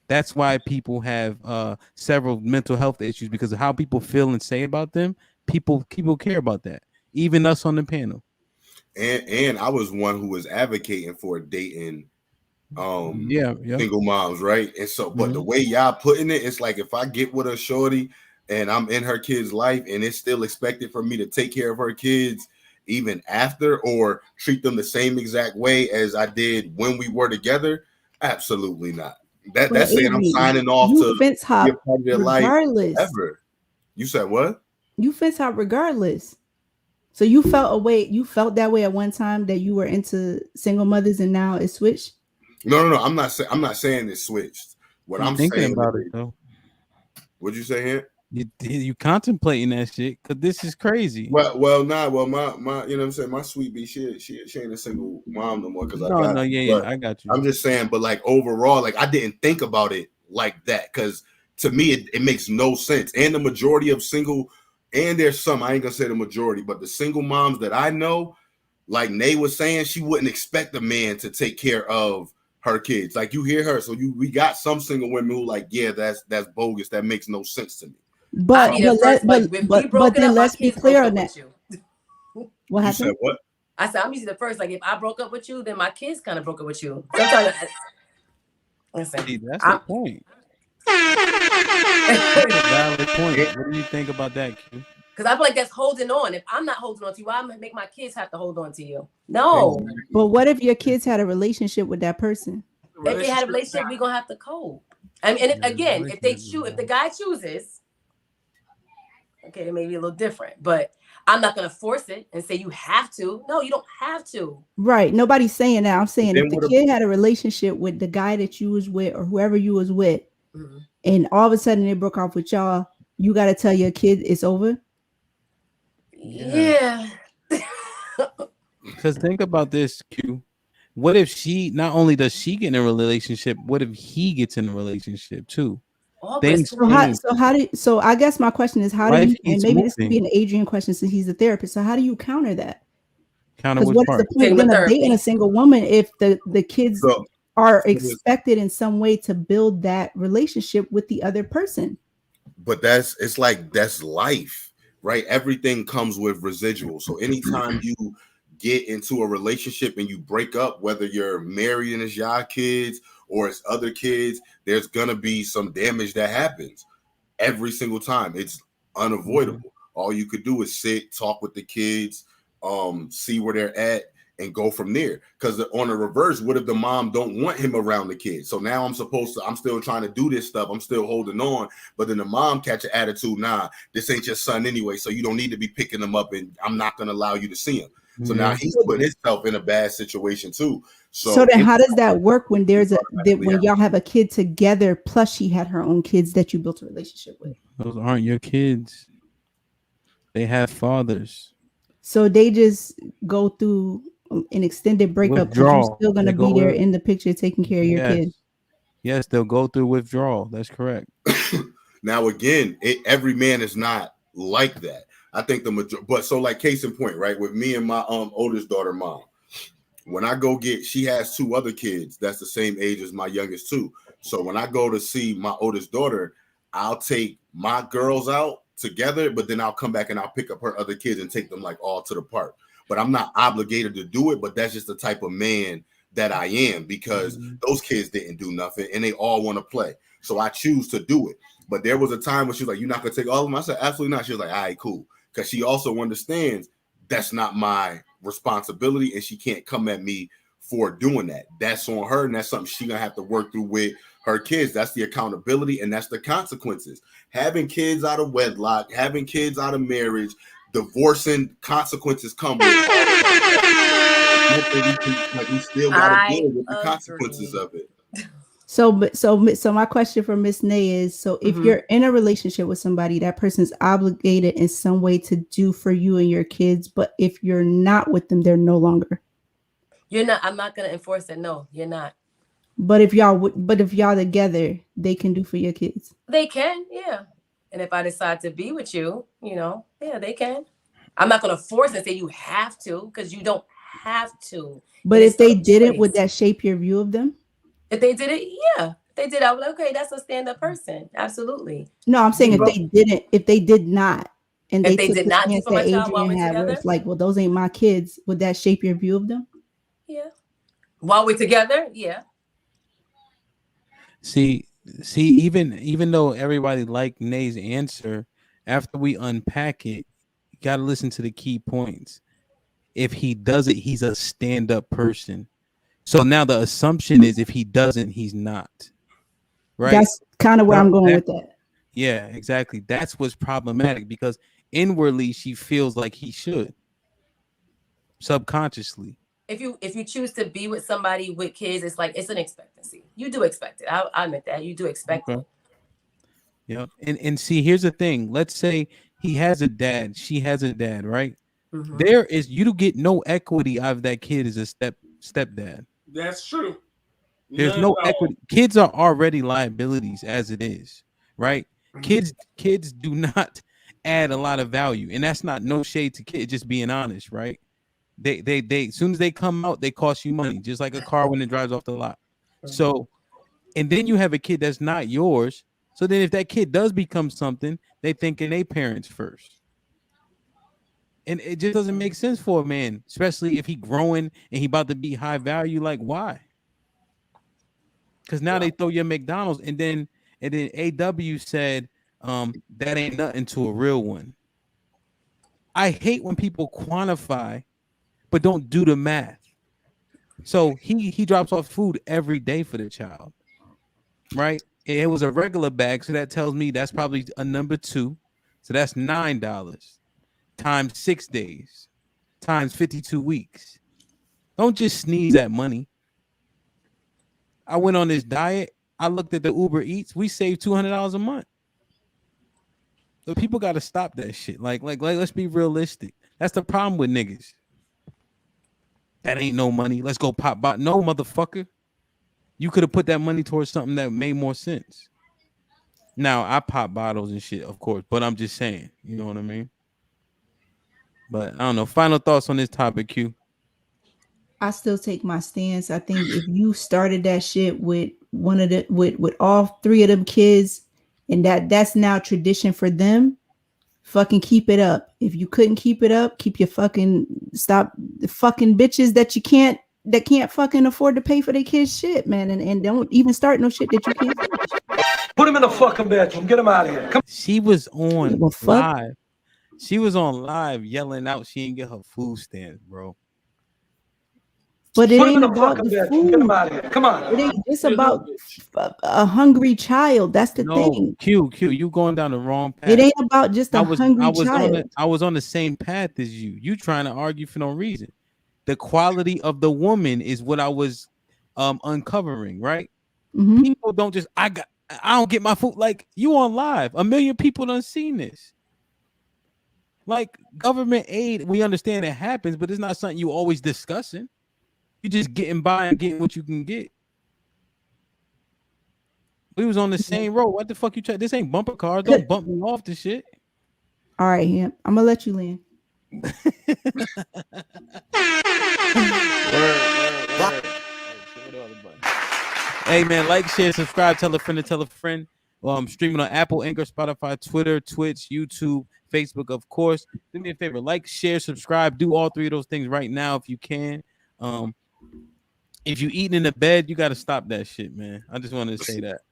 That's why people have several mental health issues, because of how people feel and say about them. People care about that. Even us on the panel. And I was one who was advocating for dating single moms, right? And so, but the way y'all putting it, it's like if I get with a shorty and I'm in her kid's life and it's still expected for me to take care of her kids even after, or treat them the same exact way as I did when we were together, absolutely not. That's saying I'm signing off to fence hop be a part of their life regardless. ever. You said what? You fence hop regardless. So you felt that way at one time that you were into single mothers and now it switched? No. I'm not saying it switched. What You I'm thinking saying about it is, though. what'd you say here? You contemplating that shit because this is crazy. Well, my you know what I'm saying, my sweet bee, she ain't a single mom no more because I got I got you. I'm just saying, but like overall, like I didn't think about it like that because to me it makes no sense. And the majority of single, and there's some, I ain't gonna say the majority, but the single moms that I know, like Nay was saying, she wouldn't expect a man to take care of her kids. Like you hear her, so we got some single women who like, yeah, that's bogus. That makes no sense to me. But then let's be clear on that. What happened? You said what? I said I'm usually the first. Like if I broke up with you, then my kids kind of broke up with you. Sometimes, listen, See, that's a point. That's a valid point. What do you think about that, Q? Because I feel like that's holding on. If I'm not holding on to you, why make my kids have to hold on to you? No. Exactly. But what if your kids had a relationship with that person? If they had a relationship, we're gonna have to cope. I mean, and again, if the guy chooses, okay, it may be a little different, but I'm not gonna force it and say you have to. No, you don't have to. Right. Nobody's saying that. I'm saying if the kid had a relationship with the guy that you was with or whoever you was with, and all of a sudden they broke off with y'all, you got to tell your kid it's over. Yeah. Because think about this, Q. What if she not only does she get in a relationship? What if he gets in a relationship too? So I guess my question is, how do you? And maybe this could be an Adrian question since he's a therapist. So how do you counter that? Because what is the point then of dating a single woman if the kids are expected in some way to build that relationship with the other person? But that's life, right? Everything comes with residual. So anytime you get into a relationship and you break up, whether you're married and it's your kids or it's other kids, there's gonna be some damage that happens every single time. It's unavoidable. All you could do is sit, talk with the kids, see where they're at, and go from there. Because on the reverse, what if the mom don't want him around the kids? So now I'm still trying to do this stuff. I'm still holding on. But then the mom catch an attitude, nah, this ain't your son anyway, so you don't need to be picking him up, and I'm not going to allow you to see him. So now he's putting himself in a bad situation too. So then how does that work when when y'all have a kid together, plus she had her own kids that you built a relationship with? Those aren't your kids. They have fathers. So they just go through an extended breakup because you're still going to be there in the picture taking care of your kid. Yes, they'll go through withdrawal. That's correct. Now, again, every man is not like that. I think but so like case in point, right? With me and my oldest daughter, mom, when I go she has two other kids that's the same age as my youngest two. So when I go to see my oldest daughter, I'll take my girls out together, but then I'll come back and I'll pick up her other kids and take them like all to the park. But I'm not obligated to do it, but that's just the type of man that I am because those kids didn't do nothing and they all want to play. So I choose to do it. But there was a time when she was like, you're not going to take all of them? I said, absolutely not. She was like, all right, cool. Because she also understands that's not my responsibility and she can't come at me for doing that. That's on her, and that's something she's going to have to work through with her kids. That's the accountability and that's the consequences. Having kids out of wedlock, having kids out of marriage, divorcing, consequences come with it. We still got to deal with the consequences of it. So my question for Miss Nay is, so if you're in a relationship with somebody, that person's obligated in some way to do for you and your kids, but if you're not with them, they're no longer. You're not. I'm not going to enforce it. No, you're not. But if y'all together, they can do for your kids. They can, yeah. And if I decide to be with you, yeah, they can. I'm not going to force and say you have to, because you don't have to. But if they didn't, would that shape your view of them? If they did it, yeah. If they did, I was like, okay, that's a stand-up person. Absolutely. No, I'm saying if they did not, and if they did not do for my child while we're together, it's like, well, those ain't my kids. Would that shape your view of them? Yeah. While we're together, yeah. See, even though everybody liked Nay's answer, after we unpack it, you got to listen to the key points. If he does it, he's a stand-up person. So now the assumption is if he doesn't, he's not. Right? That's kind of where I'm going with that. Yeah, exactly. That's what's problematic because inwardly she feels like he should. subconsciously. If you choose to be with somebody with kids, it's like it's an expectancy. You do expect it. I admit that you do expect it. Yeah, and see, here's the thing. Let's say he has a dad, she has a dad, right? There is you get no equity out of that kid as a stepdad. That's true. There's no equity. Kids are already liabilities as it is, right? Kids do not add a lot of value, and that's not no shade to kids. Just being honest, right? They as soon as they come out, they cost you money, just like a car when it drives off the lot. So, and then you have a kid that's not yours. So then, if that kid does become something, they thinking they parents first, and it just doesn't make sense for a man, especially if he growing and he about to be high value. Like, why? Because now they throw you McDonald's, and then AW said, that ain't nothing to a real one. I hate when people quantify, but don't do the math. So he drops off food every day for the child, right? And it was a regular bag, so that tells me that's probably a number 2. So that's $9 times 6 days times 52 weeks. Don't just sneeze at money. I went on this diet. I looked at the Uber Eats. We saved $200 a month. So people got to stop that shit. Like, let's be realistic. That's the problem with niggas. That ain't no money. Let's go pop bot. No, motherfucker. You could have put that money towards something that made more sense. Now, I pop bottles and shit, of course, but I'm just saying. You know what I mean? But I don't know. Final thoughts on this topic, Q. I still take my stance. I think if you started that shit with one of the with all 3 of them kids, and that's now tradition for them, fucking keep it up. If you couldn't keep it up, keep your fucking stop the fucking bitches that can't fucking afford to pay for their kids shit, man, and don't even start no shit that you can't finish. Put him in the fucking bedroom. Get him out of here. Come. She was on Well, fuck. live. She was on live yelling out she didn't get her food stamps, bro. But it Put him in ain't the about fucking the bedroom. food. Get him out of here. Come on. It ain't just about a hungry child. That's the thing. Q, you going down the wrong path. It ain't about just a hungry child. I was on the same path as you. You trying to argue for no reason. The quality of the woman is what I was uncovering, right? Mm-hmm. People don't just I don't get my food. Like, you on live. 1 million people done seen this. Like, government aid, we understand it happens, but it's not something you always discussing. You just getting by and getting what you can get. We was on the same road. What the fuck you try? This ain't bumper cars. Don't bump me off the shit. All right, yeah. I'm gonna let you land. Hey man, like, share, subscribe, tell a friend to tell a friend. Streaming on Apple, Anchor, Spotify, Twitter, Twitch, YouTube, Facebook, of course. Do me a favor, like, share, subscribe, do all 3 of those things right now if you can. If you eating in the bed, you got to stop that shit, man. I just wanted to say that.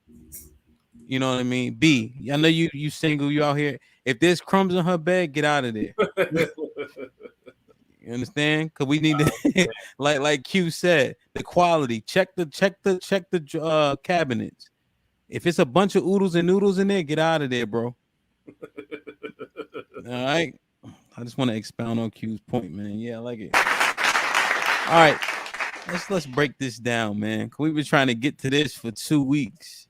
You know what I mean? B, I know you single, you out here. If there's crumbs in her bed, get out of there. You understand? Because we need to, like Q said, the quality. Check the cabinets. If it's a bunch of oodles and noodles in there, get out of there, bro. All right. I just want to expound on Q's point, man. Yeah, I like it. All right. Let's break this down, man. We've been trying to get to this for 2 weeks.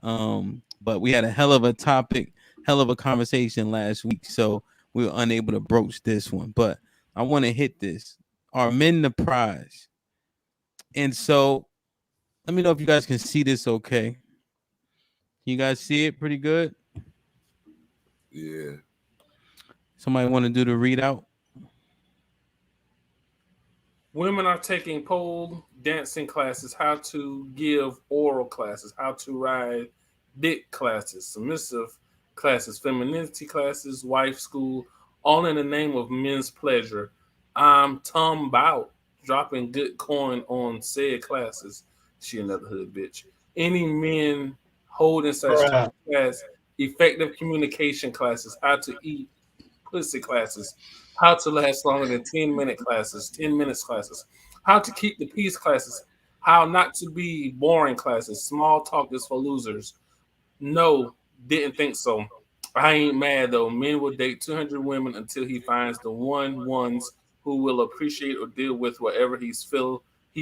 But we had a hell of a topic, hell of a conversation last week, so we were unable to broach this one. But I want to hit this. Are men the prize? And so let me know if you guys can see this okay. You guys see it pretty good? Yeah. Somebody want to do the readout? Women are taking pole dancing classes, how to give oral classes, how to ride dick classes, submissive classes, femininity classes, wife school, all in the name of men's pleasure. I'm Tom Bout, dropping good coin on said classes. She another hood bitch. Any men holding such class, effective communication classes, how to eat pussy classes, how to last longer than 10 minutes classes, how to keep the peace classes, how not to be boring classes, small talk is for losers. No, didn't think so. I ain't mad though. Men will date 200 women until he finds the ones who will appreciate or deal with whatever he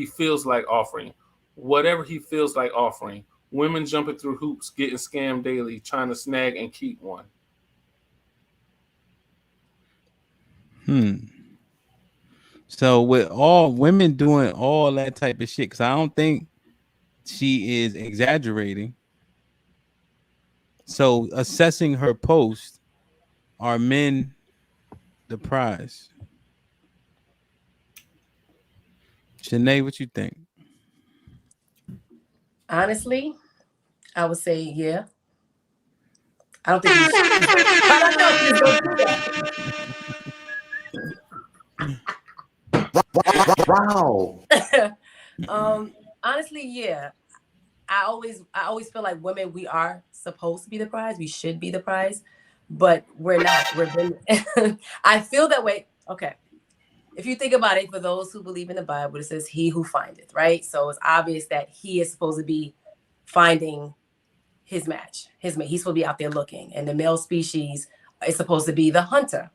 feels like offering. Whatever he feels like offering. Women jumping through hoops, getting scammed daily, trying to snag and keep one. So with all women doing all that type of shit, because I don't think she is exaggerating. So assessing her post, are men the prize? Shanae, what you think? Honestly, I would say yeah. I don't think you should. But I know you don't do Wow. that. Honestly, yeah. I always feel like women, we are supposed to be the prize. We should be the prize, but we're not. I feel that way. Okay. If you think about it, for those who believe in the Bible, it says he who findeth, right? So it's obvious that he is supposed to be finding his match, his mate. He's supposed to be out there looking. And the male species is supposed to be the hunter.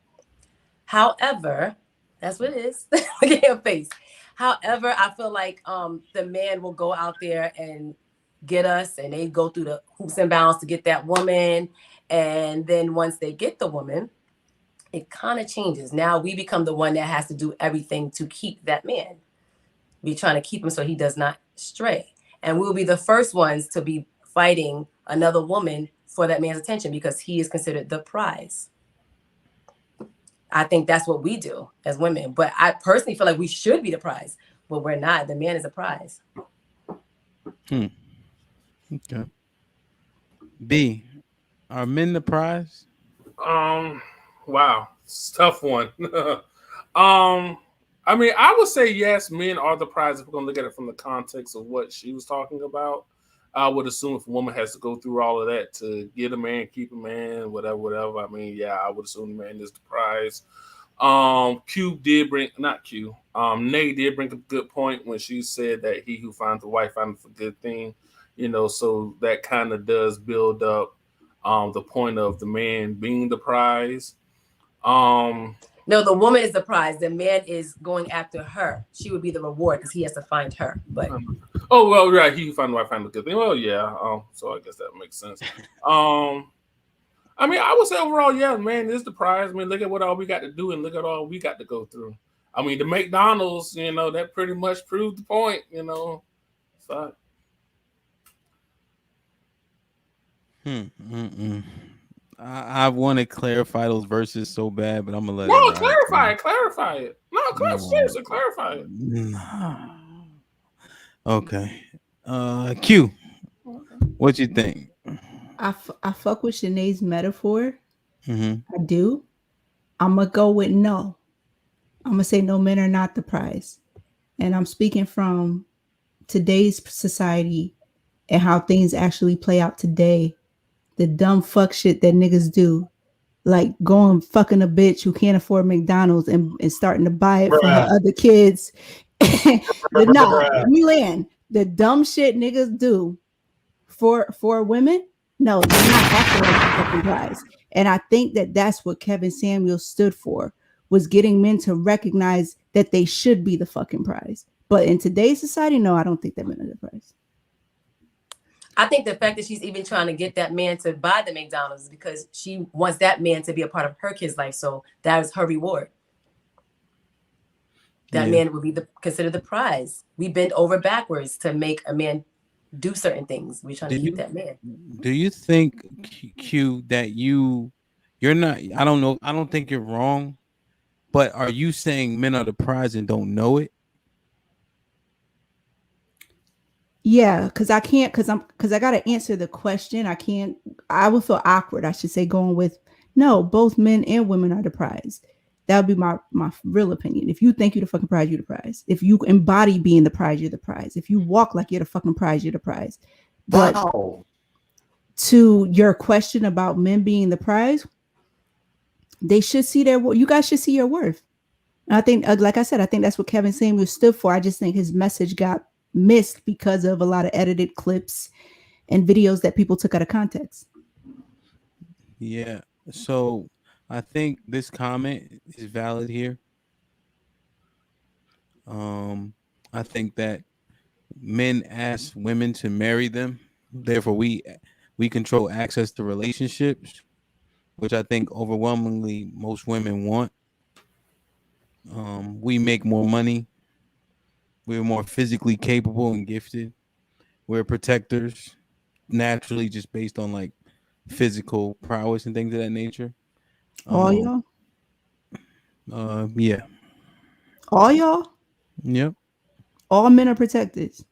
However, that's what it is. Look at your face. However, I feel like the man will go out there and get us, and they go through the hoops and bounds to get that woman. And then once they get the woman, it kind of changes. Now we become the one that has to do everything to keep that man. We're trying to keep him so he does not stray. And we'll be the first ones to be fighting another woman for that man's attention because he is considered the prize. I think that's what we do as women. But I personally feel like we should be the prize, but we're not. The man is a prize. Okay. B, are men the prize? Wow, it's a tough one. I mean, I would say yes, men are the prize if we're gonna look at it from the context of what she was talking about. I would assume if a woman has to go through all of that to get a man, keep a man, whatever. I mean, yeah, I would assume the man is the prize. Q did bring not Q. Nay did bring a good point when she said that he who finds a wife finds a good thing. So that kind of does build up the point of the man being the prize. No, the woman is the prize. The man is going after her. She would be the reward because he has to find her. But oh well, right. He who finds a wife finds a good thing. Well, yeah. So I guess that makes sense. I mean, I would say overall, yeah, man, is the prize. I mean, look at what all we got to do and look at all we got to go through. I mean, the McDonald's, that pretty much proved the point, So I want to clarify those verses so bad, but I'm gonna let no, it ride. clarify it. No, seriously, clarify it. Okay. Q, what you think? I fuck with Shanae's metaphor. Mm-hmm. I do. I'm going to go with no. I'm going to say no, men are not the prize. And I'm speaking from today's society and how things actually play out today. The dumb fuck shit that niggas do. Like going fucking a bitch who can't afford McDonald's and starting to buy it for her other kids. Let me land. The dumb shit niggas do for women, no, they're not acting like the fucking prize. And I think that that's what Kevin Samuels stood for, was getting men to recognize that they should be the fucking prize. But in today's society, no, I don't think that men are the prize. I think the fact that she's even trying to get that man to buy the McDonald's is because she wants that man to be a part of her kid's life. So that is her reward. That man would be considered the prize. We bend over backwards to make a man do certain things. We're trying to keep that man. Do you think, Q, that you're not? I don't know. I don't think you're wrong. But are you saying men are the prize and don't know it? Yeah, because I can't, because I gotta answer the question. I would feel awkward, I should say, going with no, both men and women are the prize. That would be my real opinion. If you think you're the fucking prize, you're the prize. If you embody being the prize, you're the prize. If you walk like you're the fucking prize, you're the prize. But to your question about men being the prize, they should see you guys should see your worth. And I think, like I said, I think that's what Kevin Samuels stood for. I just think his message got missed because of a lot of edited clips and videos that people took out of context. Yeah. So I think this comment is valid here. I think that men ask women to marry them. Therefore, we control access to relationships, which I think overwhelmingly most women want. We make more money. We're more physically capable and gifted. We're protectors naturally, just based on like physical prowess and things of that nature. All y'all? Yeah. All y'all? Yep. All men are protectors.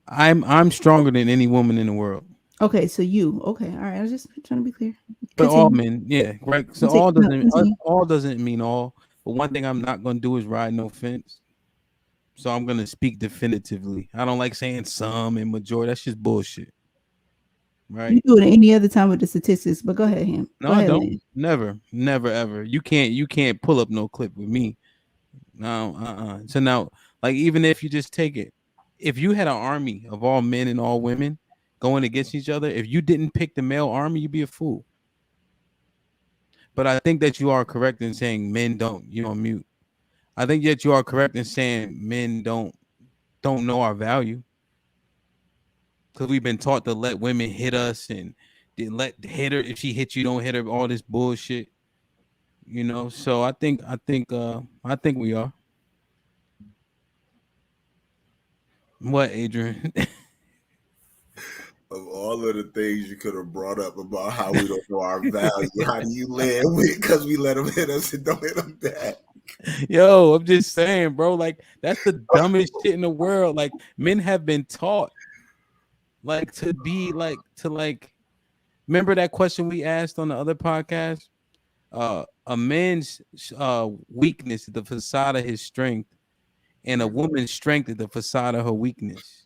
I'm stronger than any woman in the world. Okay, so you. Okay, all right. I was just trying to be clear. But all Continue. men, yeah, right. So Continue. all doesn't mean all. But one thing I'm not gonna do is ride no fence. So I'm gonna speak definitively. I don't like saying some and majority. That's just bullshit. You Right? do it any other time with the statistics, but go ahead, Ham. No, Go I ahead, don't. Lynn. Never, ever. You can't pull up no clip with me. No, So now, like, even if you just take it, if you had an army of all men and all women going against each other, if you didn't pick the male army, you'd be a fool. But I think that you are correct in saying men don't. You on mute. I think that you are correct in saying men don't know our value, because we've been taught to let women hit us and hit her. If she hits you, don't hit her. All this bullshit. So I think we are. What, Adrian? Of all of the things you could have brought up about how we don't know our value, how do you land with because we let them hit us and don't hit them back? Yo, I'm just saying, bro. Like, that's the dumbest shit in the world. Like, men have been taught, like, to be like Remember that question we asked on the other podcast? A man's weakness is the facade of his strength, and a woman's strength is the facade of her weakness.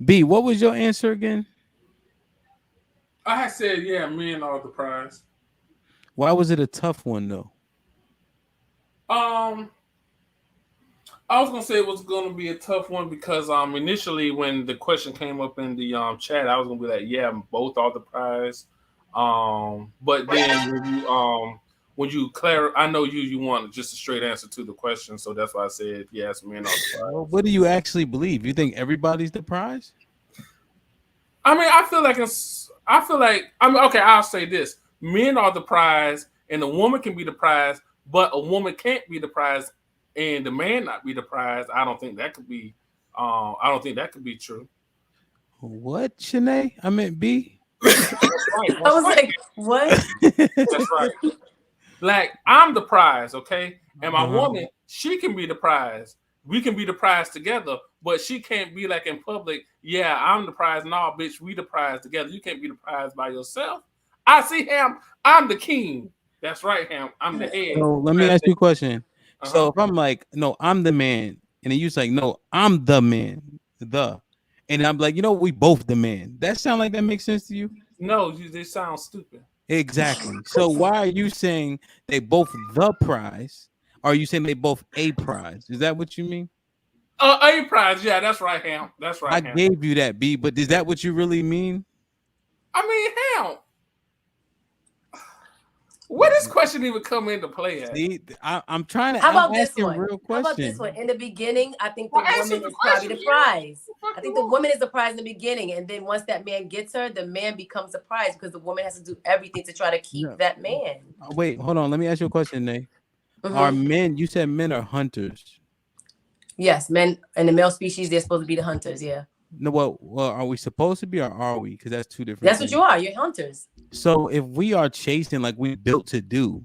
B, what was your answer again? I had said, yeah, men are the prize. Why was it a tough one though? I was gonna say it was gonna be a tough one because initially when the question came up in the chat, I was gonna be like, yeah, both are the prize. But then when you I know you want just a straight answer to the question, so that's why I said yes, men are the prize. Well, what do you actually believe? You think everybody's the prize? I mean, I feel like okay, I'll say this. Men are the prize and the woman can be the prize, but a woman can't be the prize and the man not be the prize. I don't think that could be true. What, Shanae? I meant B. That's right. I was like, what? That's right. Like, I'm the prize, okay? And my woman, she can be the prize. We can be the prize together, but she can't be like in public, yeah, I'm the prize. No, bitch, we the prize together. You can't be the prize by yourself. I see Ham, I'm the king. That's right, Ham. I'm the head. So let me ask you a question. So if I'm like, no, I'm the man, and then you're like, no, I'm the man, and I'm like, we both the man. That sound like that makes sense to you? No, they sound stupid. Exactly. So why are you saying they both the prize? Or are you saying they both a prize? Is that what you mean? A prize, yeah, that's right, Ham. That's right. I gave you that, B, but is that what you really mean? I mean, Ham. Where does question even come into play at? See, I'm trying to. How about this asking one? real How about this one? In the beginning, I think the woman is probably the prize. I think the woman is the prize in the beginning, and then once that man gets her, the man becomes the prize because the woman has to do everything to try to keep that man. Wait, hold on. Let me ask you a question, Nate. Are men? You said men are hunters. Yes, men in the male species, they're supposed to be the hunters. Yeah. No, well, are we supposed to be, or are we? Because that's two different. That's things. What you are. You're hunters. So if we are chasing like we built to do,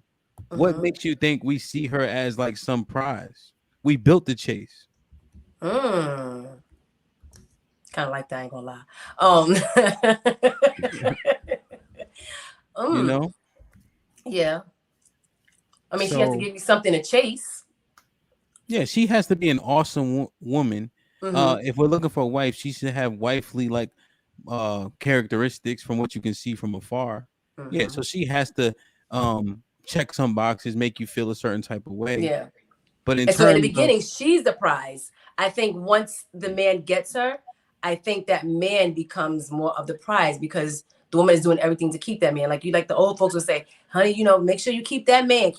what makes you think we see her as like some prize? We built the chase. Kind of like that. I ain't gonna lie. Yeah. I mean, she has to give you something to chase. Yeah, she has to be an awesome woman. If we're looking for a wife, she should have wifely like characteristics from what you can see from afar. Yeah, so she has to check some boxes, make you feel a certain type of way. Yeah. But so in the beginning, she's the prize. I think once the man gets her, I think that man becomes more of the prize because The woman is doing everything to keep that man. Like the old folks would say, honey, you know, make sure you keep that man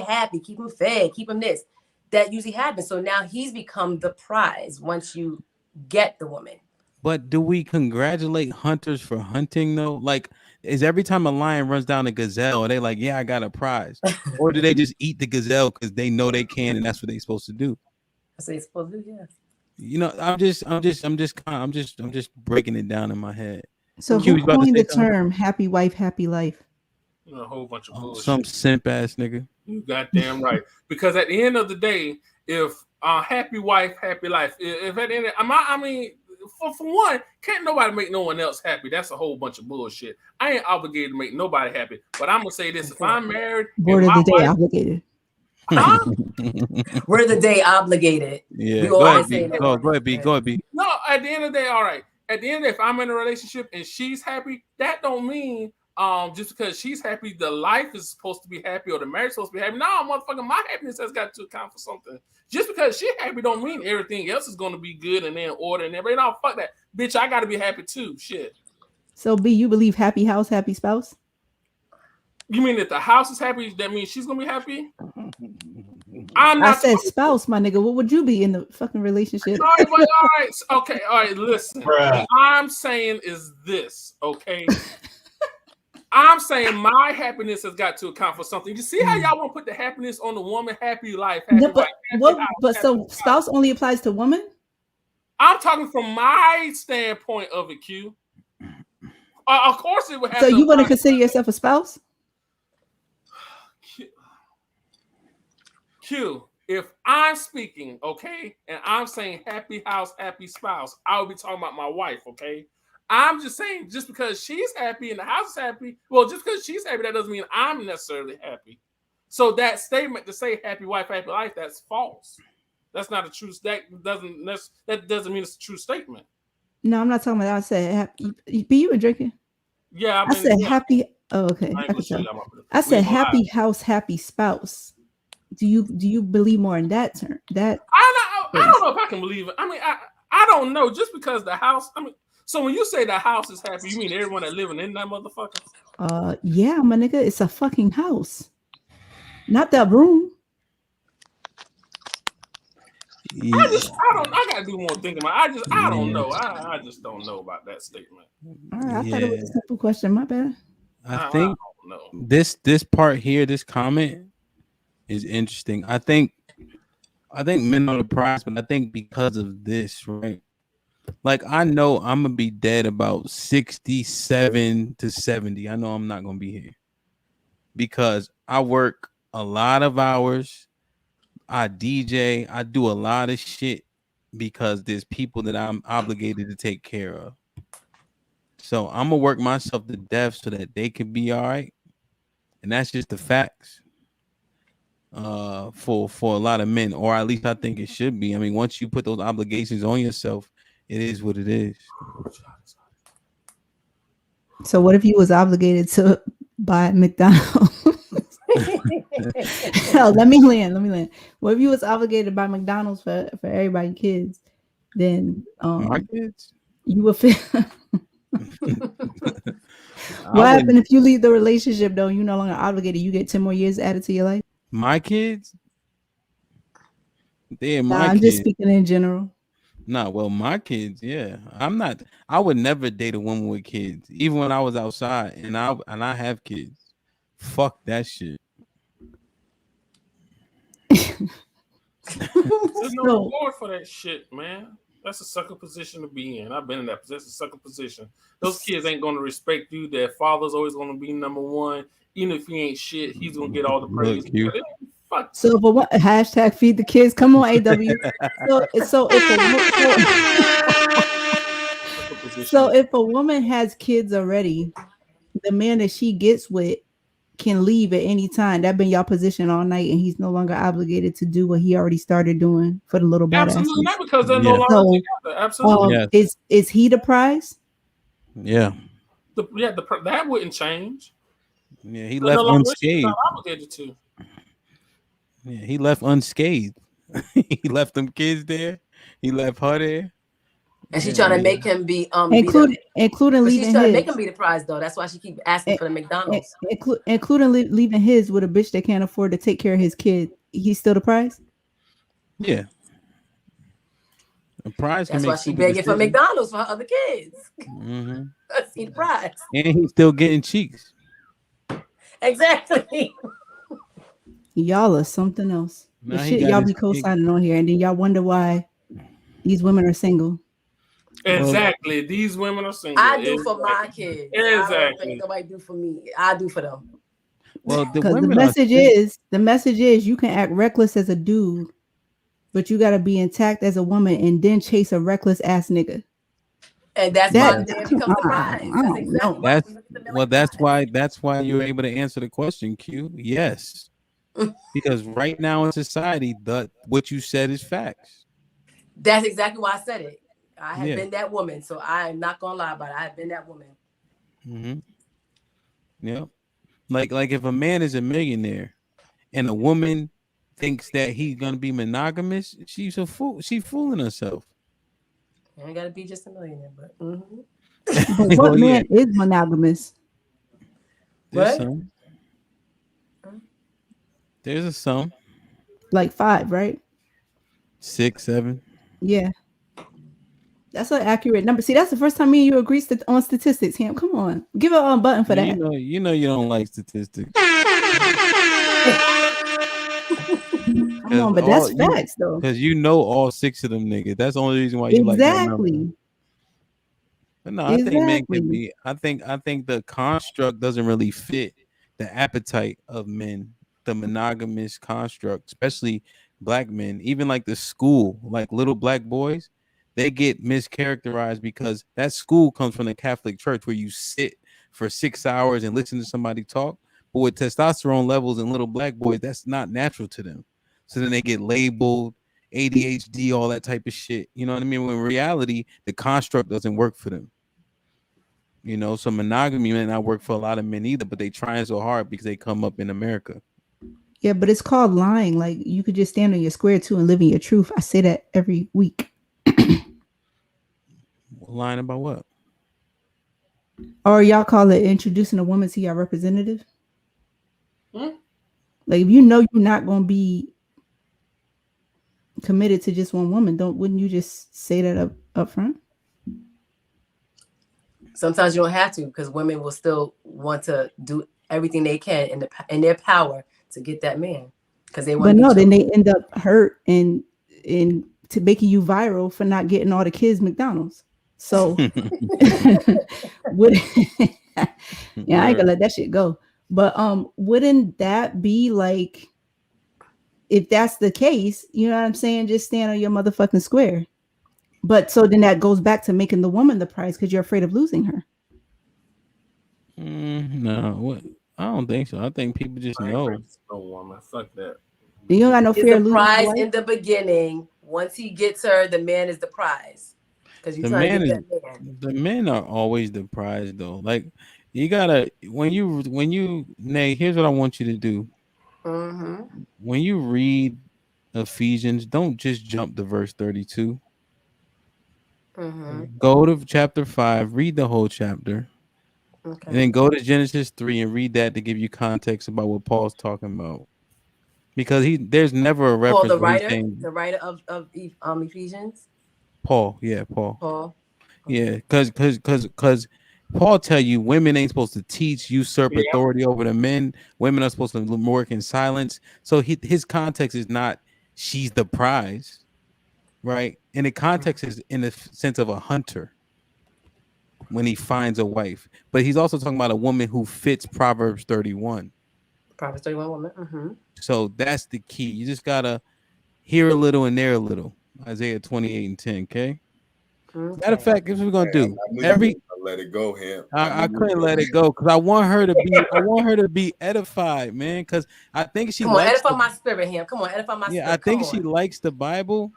happy, keep him fed, keep him this. That usually happens. So now he's become the prize once you get the woman. But do we congratulate hunters for hunting though? Like, is every time a lion runs down a gazelle, are they like, yeah, I got a prize? Or do they just eat the gazelle because they know they can and that's what they're supposed to do? That's what they're supposed to do, yeah. You know, I'm just breaking it down in my head. So who coined the term "happy wife, happy life"? You know, a whole bunch of bullshit. Some simp ass nigga. You goddamn right. Because at the end of the day, if happy wife, happy life. If at the end, I mean, for one, can't nobody make no one else happy. That's a whole bunch of bullshit. I ain't obligated to make nobody happy. But I'm gonna say this: if I'm married, word of the day, obligated. Huh? We're the day obligated. Yeah, go ahead, B. Go ahead, B. No, at the end of the day, all right. At the end, if I'm in a relationship and she's happy, that don't mean just because she's happy, the life is supposed to be happy or the marriage is supposed to be happy. No, motherfucker, my happiness has got to account for something. Just because she's happy don't mean everything else is going to be good and in order and everything. No, fuck that. Bitch, I got to be happy too. Shit. So, B, you believe happy house, happy spouse? You mean if the house is happy, that means she's going to be happy? I said spouse, my nigga. What would you be in the fucking relationship? All right. Okay, all right, listen. What I'm saying is this, okay? I'm saying my happiness has got to account for something. You see how y'all want to put the happiness on the woman? Happy life, happy wife, happy house, so spouse only applies to women? I'm talking from my standpoint of it, Q. Of course it would have. So you want to consider yourself a spouse? Q, if I'm speaking, okay, and I'm saying happy house, happy spouse, I would be talking about my wife, okay? I'm just saying, just because she's happy and the house is happy, well, just because she's happy, that doesn't mean I'm necessarily happy. So that statement to say happy wife, happy life, that's false. That's not a true statement. That doesn't mean it's a true statement. No, I'm not talking about that. I said happy. Be you been drinking? Yeah, I said happy. Oh, okay. I said happy house, happy spouse. Do you believe more in that term? That I don't know if I can believe it. I mean, I don't know. Just because the house, I mean, so when you say the house is happy, you mean everyone that living in that motherfucker? Yeah, my nigga, it's a fucking house, not that room. I gotta do more thinking about it. I don't know. I just don't know about that statement. All right, I thought it was a simple question. My bad. I think this part here, this comment is interesting. I think men are the prize, but I think because of this, right? Like, I know I'm gonna be dead about 67 to 70. I know I'm not gonna be here because I work a lot of hours. I DJ, I do a lot of shit because there's people that I'm obligated to take care of. So I'm gonna work myself to death so that they can be all right. And that's just the facts. For a lot of men, or at least I think it should be. I mean, once you put those obligations on yourself, it is what it is. So what if you was obligated to buy McDonald's? Hell, let me land. What if you was obligated to buy McDonald's for everybody kids? Then my kids, you would feel. What happened if you leave the relationship though? You're no longer obligated. You get 10 more years added to your life. My kids, I'm just speaking in general. Nah, well, my kids, yeah. I would never date a woman with kids, even when I was outside and I have kids. Fuck that shit. There's no reward for that shit, man. That's a sucker position to be in. I've been in that position. That's a sucker position. Those kids ain't gonna respect you. Their father's always gonna be number one. Even if he ain't shit, he's gonna get all the praise. So for what hashtag feed the kids? Come on, AW. So if a woman has kids already, the man that she gets with can leave at any time. That been y'all position all night, and he's no longer obligated to do what he already started doing for the little bad. Absolutely not, because they're no longer together. Absolutely. Is he the prize? Yeah. That wouldn't change. Yeah, he left unscathed. Not obligated to. Yeah, he left unscathed. He left them kids there. He left her there. And she's trying to make him be including but leaving she's trying to his, make him be the prize though. That's why she keep asking for the McDonald's. including leaving his with a bitch that can't afford to take care of his kid. He's still the prize. Yeah. The prize can That's make why she stupid begging for decisions. McDonald's for her other kids. Mm-hmm. See the prize. And he's still getting cheeks. Exactly. Y'all are something else. Now The he shit got y'all his be co-signing on here, and then y'all wonder why these women are single. Exactly. These women are single. I do for my kids. I don't think Exactly. nobody do for me. I do for them. Well, the Because women are the message is you can act reckless as a dude, but you gotta be intact as a woman and then chase a reckless ass nigga. And that's That why the man come becomes the on, prize. I That's don't exactly know. why that's we look at the men well, like that's why you're able to answer the question, Q. Yes. Because right now in society, what you said is facts. That's exactly why I said it. I have Yeah. been that woman, so I am not gonna lie about it. I have been that woman. Mm-hmm. Yeah. Like if a man is a millionaire and a woman thinks that he's gonna be monogamous, she's a fool. She's fooling herself. I ain't gotta be just a millionaire, but But what Well, yeah. man is monogamous? There's what? some. There's a some. Like 5, right? 6, 7. Yeah. That's an accurate number. See, that's the first time me and you agree on statistics, Ham. Come on. Give a button for You that. know you don't like statistics. Come on, but that's facts though. Because you know all 6 of them niggas. That's the only reason why you like that number. Exactly. But no, I think men can Exactly. be. I think the construct doesn't really fit the appetite of men, the monogamous construct, especially black men. Even like the school, like little black boys, they get mischaracterized because that school comes from the Catholic Church where you sit for 6 hours and listen to somebody talk. But with testosterone levels in little black boys, that's not natural to them. So then they get labeled ADHD, all that type of shit. You know what I mean? When in reality, the construct doesn't work for them. You know, so monogamy may not work for a lot of men either, but they trying so hard because they come up in America. Yeah, but it's called lying. Like you could just stand on your square too and live in your truth. I say that every week. Lying about what? Or y'all call it introducing a woman to your representative. Like if you know you're not gonna be committed to just one woman, wouldn't you just say that up front? Sometimes you don't have to because women will still want to do everything they can in their power to get that man because they want. But no, then they end up hurt and to making you viral for not getting all the kids McDonald's. So, yeah, I ain't gonna let that shit go. But wouldn't that be like, if that's the case, you know what I'm saying? Just stand on your motherfucking square. But so then that goes back to making the woman the prize because you're afraid of losing her. No, what? I don't think so. I think people just know. No woman, fuck that. You don't got no fear of losing. Prize in the beginning. Once he gets her, the man is the prize. Because you're trying to get that man. The men are always the prize though. Like you gotta when you Nay, here's what I want you to do. Mm-hmm. When you read Ephesians, don't just jump to verse 32. Mm-hmm. Go to chapter 5, read the whole chapter. Okay. And then go to Genesis 3 and read that to give you context about what Paul's talking about. Because there's never a reference. Paul, the writer of Ephesians. Paul. Yeah, because Paul tell you women ain't supposed to teach, usurp authority over the men. Women are supposed to work in silence. So his context is not she's the prize, right? And the context is in the sense of a hunter when he finds a wife. But he's also talking about a woman who fits Proverbs 31. Proverbs 31 woman. Mm-hmm. So that's the key. You just gotta hear a little and there a little. Isaiah 28 and 10. Okay. Matter of fact, here's what we're gonna do. Let it go here. I couldn't let it go because I want her to be edified, man. Because I think she edify my spirit here. Come on, edify my spirit. I think she likes the Bible,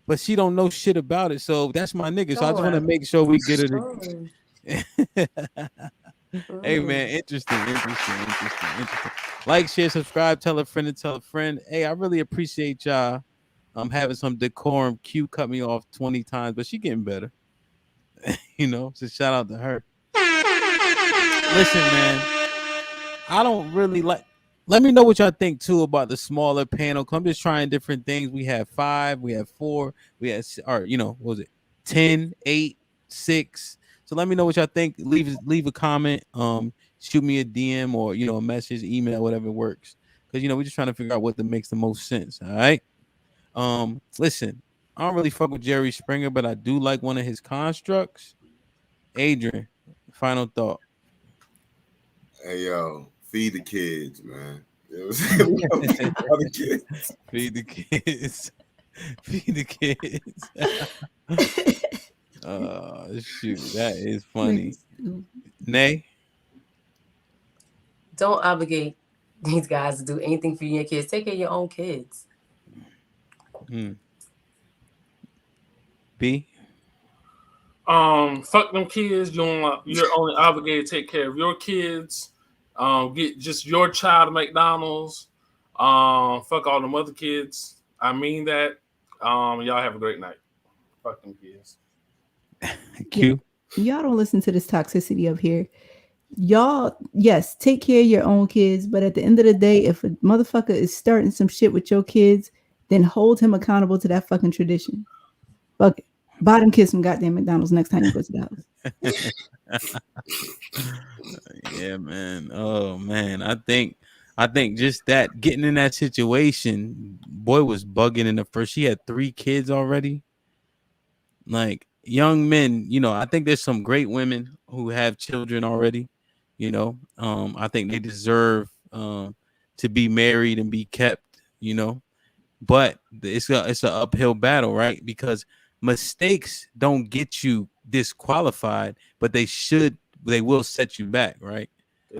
but she don't know shit about it. So that's my nigga. So I just want to make sure we get it. Hey man, interesting. Like, share, subscribe, tell a friend and tell a friend. Hey, I really appreciate y'all. I'm having some decorum. Q cut me off 20 times, but she getting better. You know, so shout out to her. Listen, man, I don't really like. Let me know what y'all think too about the smaller panel. I'm just trying different things. We have 5, we have 4, we have, or what was it, 10, 8, 6. So let me know what y'all think. Leave a comment. Shoot me a DM or a message, email, whatever works. Because we're just trying to figure out what makes the most sense. All right. Listen, I don't really fuck with Jerry Springer, but I do like one of his constructs. Adrian, final thought. Hey yo, feed the kids, man. Feed the kids. Feed the kids. Feed the kids. Shoot, that is funny. Nay? Don't obligate these guys to do anything for your kids. Take care of your own kids. B? Fuck them kids. You're only obligated to take care of your kids. Get just your child to McDonald's. Fuck all them other kids. I mean that. Y'all have a great night. Fuck them kids. Q. Y'all don't listen to this toxicity up here. Y'all, yes, take care of your own kids, but at the end of the day, if a motherfucker is starting some shit with your kids, then hold him accountable to that fucking tradition. Fuck it. Bottom kiss some goddamn McDonald's next time you go to the house. Yeah, man. Oh man, I think just that getting in that situation, boy was bugging in the first. She had 3 kids already. Like young men, I think there's some great women who have children already. I think they deserve to be married and be kept. But it's an uphill battle, right? Because mistakes don't get you disqualified, but they will set you back, right?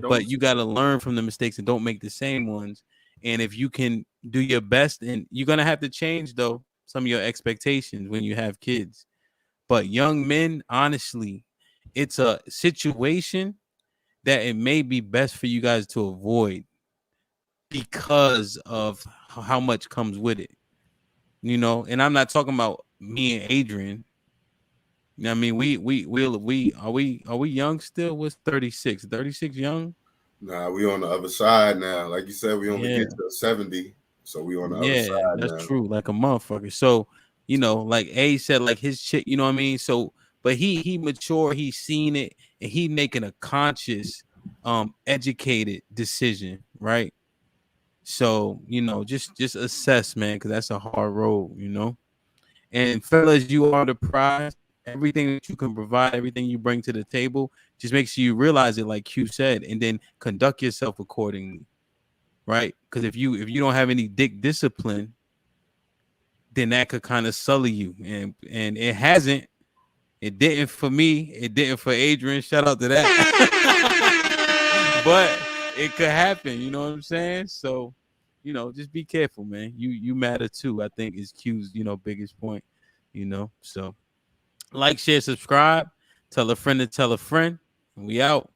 But you got to learn from the mistakes and don't make the same ones. And if you can do your best, and you're going to have to change, though, some of your expectations when you have kids. But young men, honestly, it's a situation that it may be best for you guys to avoid because of how much comes with it. And I'm not talking about me and Adrian. I mean, are we young still? What's 36? 36 young? Nah, we on the other side now. Like you said, we only get to 70. So we on the other side now. That's true. Like a motherfucker. So, like A said, like his chick, you know what I mean? So, but he mature, he's seen it, and he making a conscious, educated decision, right? So, just assess, man, because that's a hard road, And fellas, you are the prize. Everything that you can provide, everything you bring to the table, just make sure you realize it, like Q said, and then conduct yourself accordingly, right? Because if you don't have any dick discipline, then that could kind of sully you, and it hasn't. It didn't for me. It didn't for Adrian. Shout out to that. But it could happen. You know what I'm saying? So, just be careful, man. You matter too. I think is Q's biggest point. So. Like, share, subscribe. Tell a friend to tell a friend. We out.